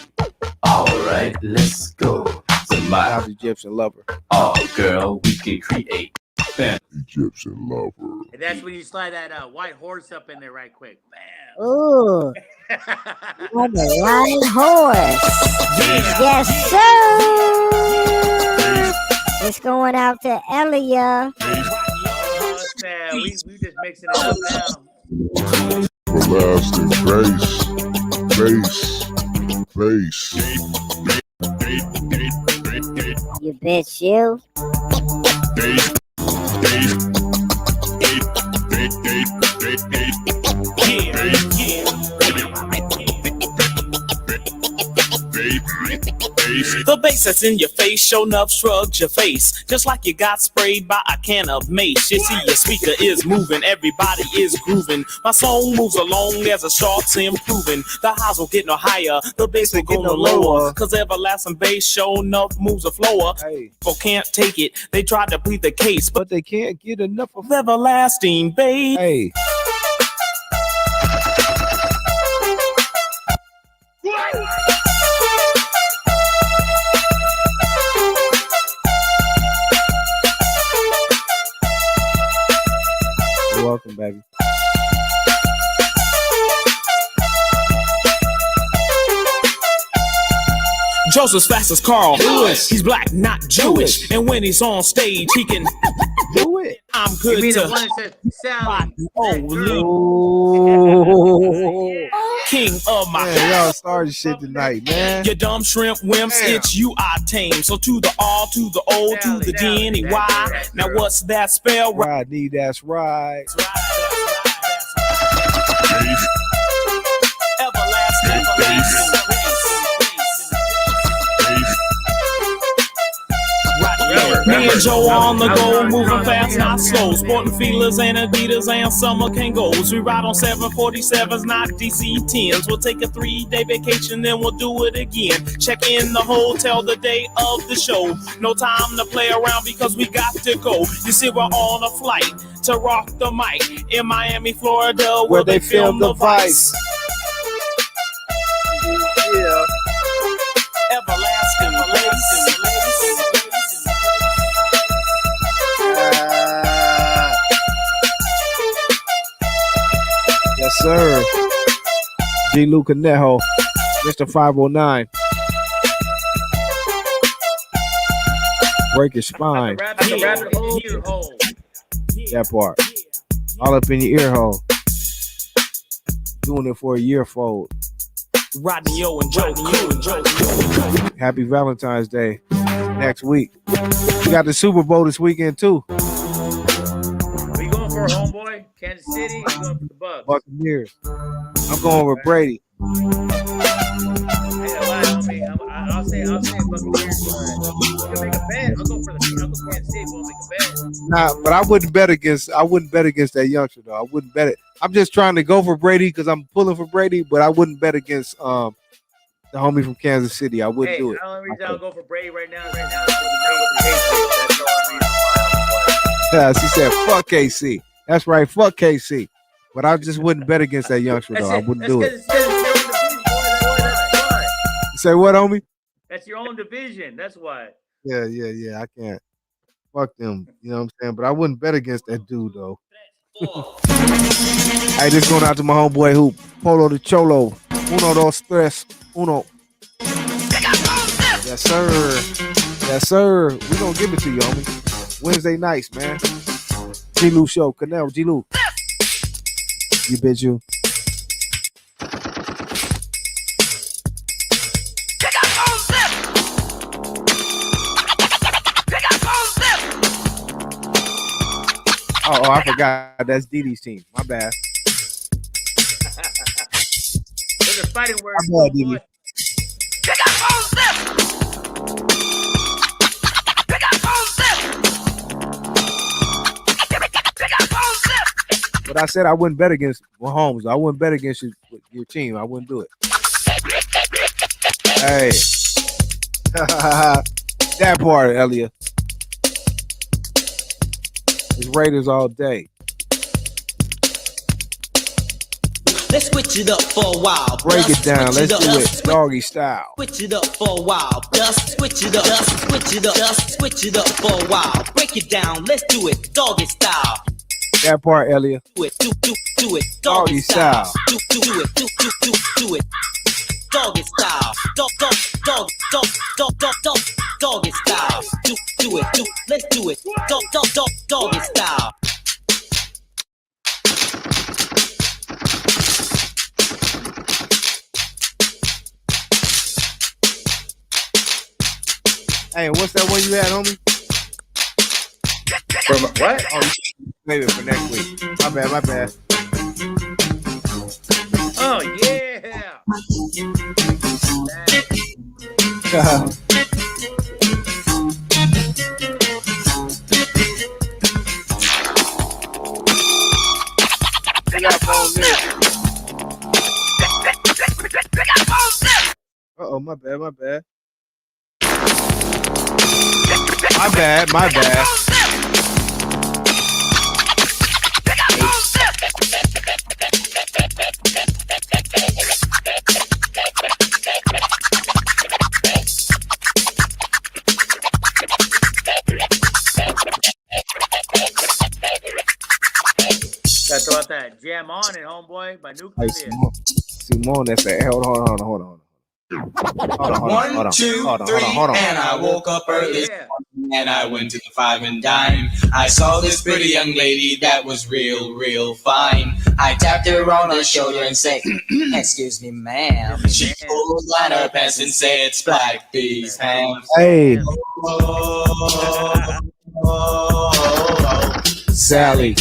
Alright, let's go to my Egyptian lover. Oh, girl, we can create Egyptian lover. And that's when you slide that white horse up in there right quick. Bam. Ooh. What a white horse. Yes, sir. It's going out to Elia. Oh, man. We just mixing it up now. Everlasting bass. You bitch, you. The bass that's in your face, show enough shrugs your face, just like you got sprayed by a can of mace. You see, your speaker is moving, everybody is grooving. My song moves along as the charts improving. The highs will get no higher, the bass will go no lower, cause everlasting bass show enough moves a floor. People can't take it, they try to plead the case, but they can't get enough of everlasting bass. Hey. You're welcome, baby. Joseph's fast as Carl. He's black, not Jewish. And when he's on stage, he can do it. I'm good You mean to the one that says Sally? king of my Man, y'all started shit tonight, man. You dumb shrimp wimps, it's you I tame. So to the R, to the O, to the D, and the Y. Now what's that spell? Rodney, that's right. Me and Joe on the go, moving fast, not slow. Sporting feelers and Adidas and summer Kangos. We ride on 747s, not DC-10s. We'll take a 3-day vacation, then we'll do it again. Check in the hotel the day of the show. No time to play around because we got to go. You see, we're on a flight to rock the mic in Miami, Florida, where they film the Vice. Yeah. Everlasting lace. Yes, sir. G-Lew Conejo, Mr. 509. Break your spine. That part. All up in your ear hole. Doing it for a year fold. Rodney O and Joe. Happy Valentine's Day next week. We got the Super Bowl this weekend too. Are you going for a homeboy? Kansas City? Or you going for the Bucks? Buccaneers. I'm going with Brady. I'll say Buccaneers. You can make a bet. I'll go for Kansas City. We'll make a bet. Nah, but I wouldn't bet against that youngster though. I wouldn't bet it. I'm just trying to go for Brady because I'm pulling for Brady, but I wouldn't bet against the homie from Kansas City. I wouldn't do it. The only reason I'll go for Brady right now is Yeah, she said fuck KC. That's right, fuck KC. But I just wouldn't bet against that youngster though. I wouldn't do it. You say what, homie? That's your own division. That's why. Yeah. I can't. Fuck them. You know what I'm saying? But I wouldn't bet against that dude though. Hey, this going out to my homeboy who Polo the Cholo. Uno, dos, tres, uno. Yes, sir. Yes, sir. We gonna give it to you, homie. Wednesday nights, man. G-Lew show. Conejo, G-Lew. You bitch, you. Oh, I forgot. That's Dee Dee's team. My bad. Those are fighting words. My bad, Dee Dee. But I said I wouldn't bet against Mahomes. I wouldn't bet against your team. I wouldn't do it. Hey. That part, Elliot. It's Raiders all day. Let's switch it up for a while. Break it down. Let's do it doggy style. Switch it up for a while. Just switch it up. Just switch it up. Just switch it up for a while. Break it down. Let's do it doggy style. That part, Elliot. Do it. Do it. Doggy style. Do it. Do it. Doggy style. Doggy style. Do it. Let's do it. Doggy style. Hey, what's that one you had, homie? What? Oh, maybe for next week. My bad. Oh, yeah. Uh-oh, my bad. My bad. Gotta throw out that Jam On It, homeboy, by Nuclear. Hey, Simone, that's that. Hold on. Hold on. 1, 2, 3, and I woke up early this morning and I went to the 5 and dime. I saw this pretty young lady that was real fine. I tapped her on her shoulder and said, "Excuse me, ma'am." She pulled down her pants and said, "Black these hands." Hey. Sally.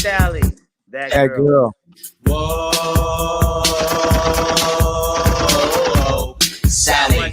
That girl. Sally.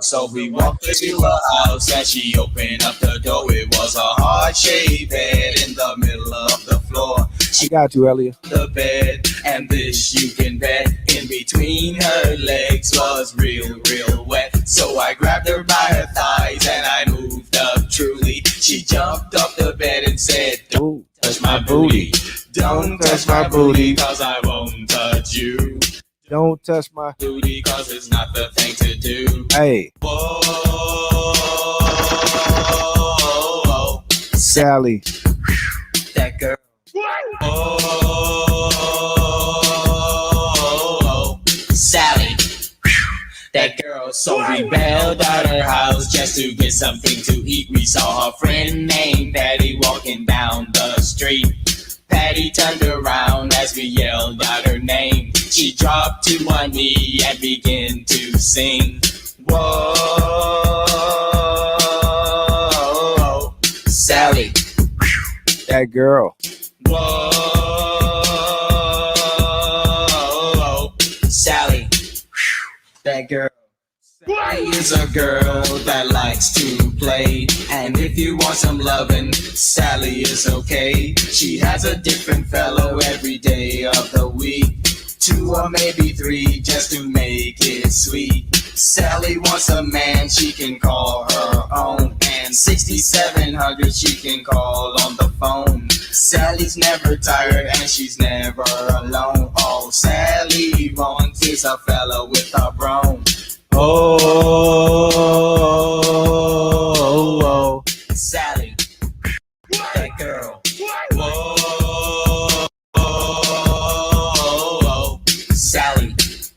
So we walked to her house and she opened up the door. It was a heart-shaped bed in the middle of the floor. She got you, Elliot. The bed, and this you can bet, in between her legs was real wet. So I grabbed her by her thighs and I moved up truly. She jumped off the bed and said, "Don't touch my booty. Don't touch my booty, cause I won't touch you. Don't touch my booty, cause it's not the thing to do." Hey. Whoa. Sally. That girl. Sally. That girl. So we bailed out her house just to get something to eat. We saw a friend named Patty walking down the street. Patty turned around as we yelled out her name. She dropped to one knee and began to sing. Whoa, Sally. That girl. Whoa, Sally. That girl. Sally is a girl that likes to play, and if you want some lovin', Sally is okay. She has a different fellow every day of the week, 2 or maybe 3 just to make it sweet. Sally wants a man she can call her own, and 6700 she can call on the phone. Sally's never tired and she's never alone. All Sally wants is a fella with a broom. Oh, Sally, that girl. Whoa.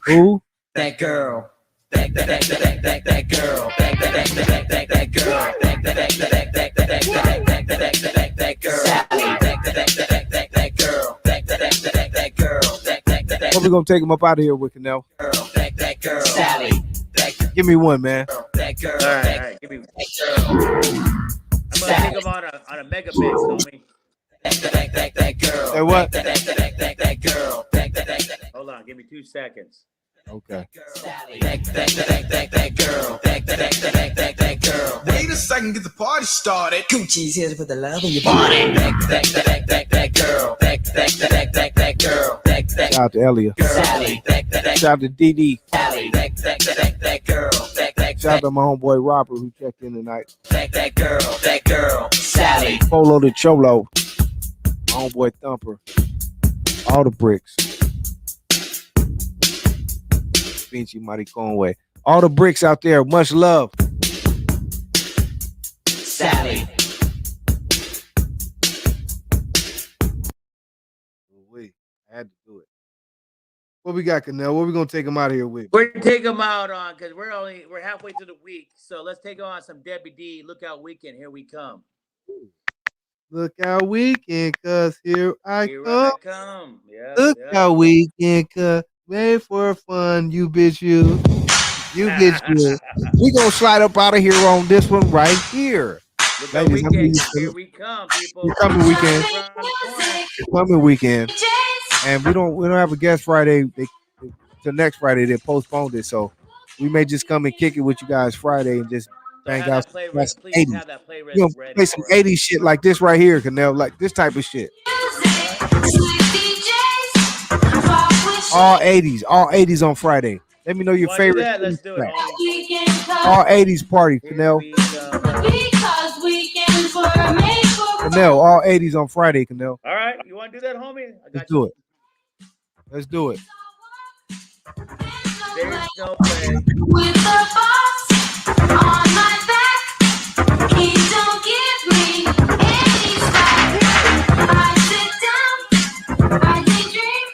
Who? That girl. That girl. That girl. That girl. What we gonna take him up out of here with, Canel? That girl. Sally. Give me one, man. That girl. All right. Give me. I'm gonna take him on a mega mix, homie. That girl. Hey, what? That girl. Hold on, give me 2 seconds. Okay. That girl. That girl. Wait a second, get the party started. Gucci's here to put the love in your body. That girl. That girl. Shout out to Elia. Sally. Shout out to DD. Sally. That girl. Shout out to my homeboy Robert who checked in tonight. That girl. Sally. Polo the Cholo. My homeboy Thumper. All the bricks. Vinci Mighty Conway. All the bricks out there. Much love. Sally. Wait, I had to do it. What we got, Canel? What we gonna take him out of here with? We're gonna take him out on because we're halfway through the week. So let's take him on some Debbie D. Look Out Weekend. Here we come. Look out weekend, cause here I Here come. I come. Yeah. Look yeah. out weekend, cause made for fun. You bitch, you bitch, you. We gonna slide up out of here on this one right here. Look Out Ladies, Weekend. Here we come, people. Coming weekend. Coming weekend. And we don't have a guest Friday. Till next Friday, they postponed it, so we may just come and kick it with you guys Friday and just bang out some 80s. You know, play some 80s shit like this right here, Canel, like this type of shit. All 80s on Friday. Let me know your favorite. Let's do it. All 80s party, Canel. Canel, all 80s on Friday, Canel. All right, you want to do that, homie? Let's do it. Let's do it. There's no way. With the box on my back, he don't give me any slack. I sit down, I daydream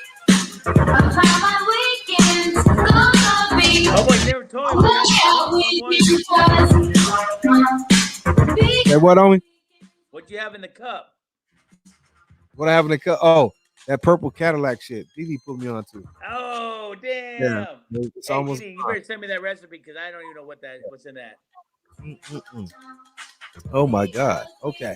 of how my weekends gonna be. Oh, boy, never told me. Hey, what, homie? What you have in the cup? What I have in the cup? Oh, that purple Cadillac shit. Didi put me on to. Oh, damn. Yeah, it's Hey, almost. Didi, you better send me that recipe because I don't even know what's in that. Oh my God. Okay.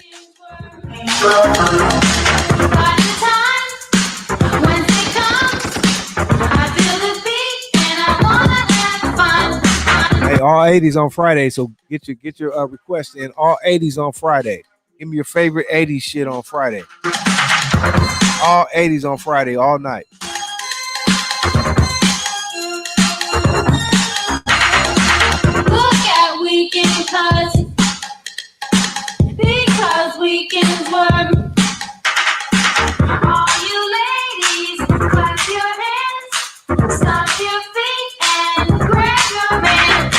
Hey, all 80s on Friday. So get your request in. All 80s on Friday. Give me your favorite 80s shit on Friday. All 80s on Friday, all night. Look at weekend because weekends were. All you ladies, clap your hands, stomp your feet, and grab your man.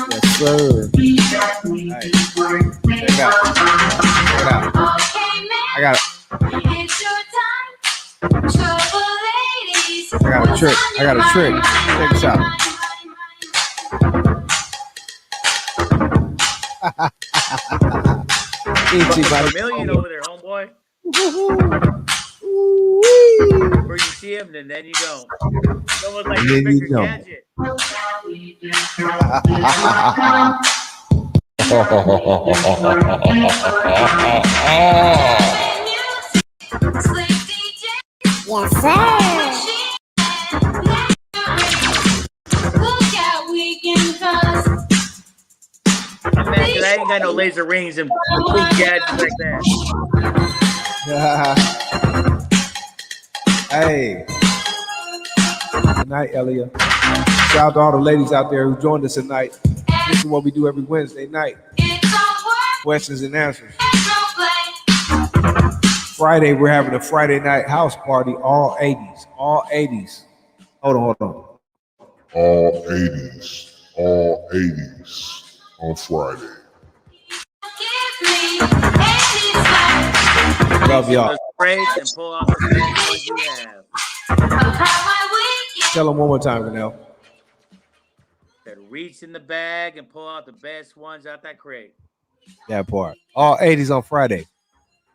Yes, sir. Right. Check it out. I got it. It's your time, trouble ladies. I got a trick. I got a trick. Check this out. A million over there, homeboy. Where you see him, and then you don't. It's almost like Then you Inspector don't. Gadget. Yes, sir. Look at weekend cause I'm mad 'cause I ain't got no laser rings and cool gadgets like that. Hey. Good night, Elia. Shout out to all the ladies out there who joined us tonight. This is what we do every Wednesday night. Questions and answers. Friday, we're having a Friday night house party, all 80s. All 80s. Hold on. All 80s on Friday. Love y'all. Those crates and pull out the best ones you have. Tell them one more time, Conejo. That reach in the bag and pull out the best ones out that crate. That part. All 80s on Friday.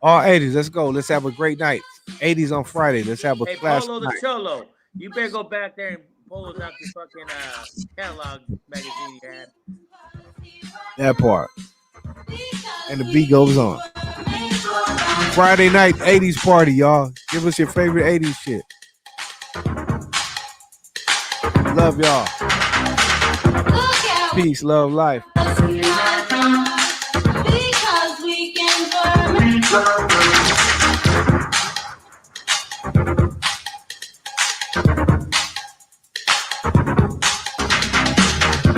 All 80s. Let's go. Let's have a great night. 80s on Friday. Let's have a Hey, class Polo the night. Cholo, you better go back there and pull out your fucking catalog magazine you had. That part. And the beat goes on. Friday night 80s party, y'all. Give us your favorite 80s shit. Love y'all. Peace, love, life. Because we can burn.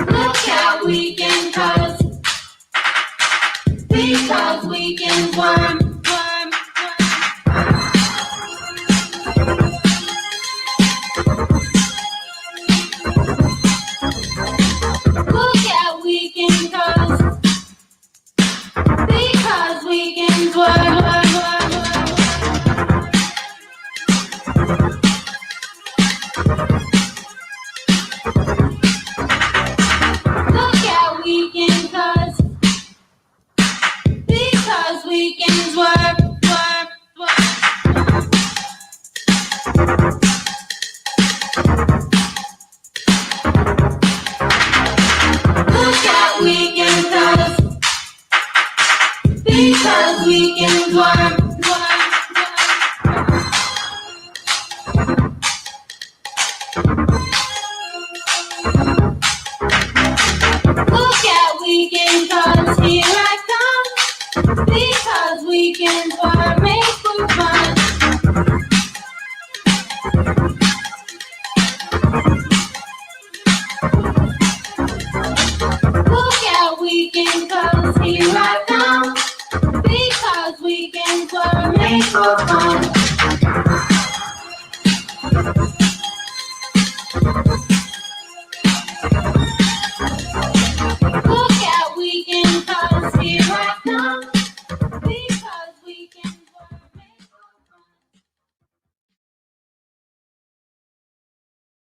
Look how we can cause. Because we can worm. Look how we can cause. Because we can worm. Look how we can cause. Because we can work. Look how we can cause. Because we can work. Look how we can cause. Here I come. Because we can work. Make for fun. Look how we can cause. Here I come. Because we can work. Make for fun.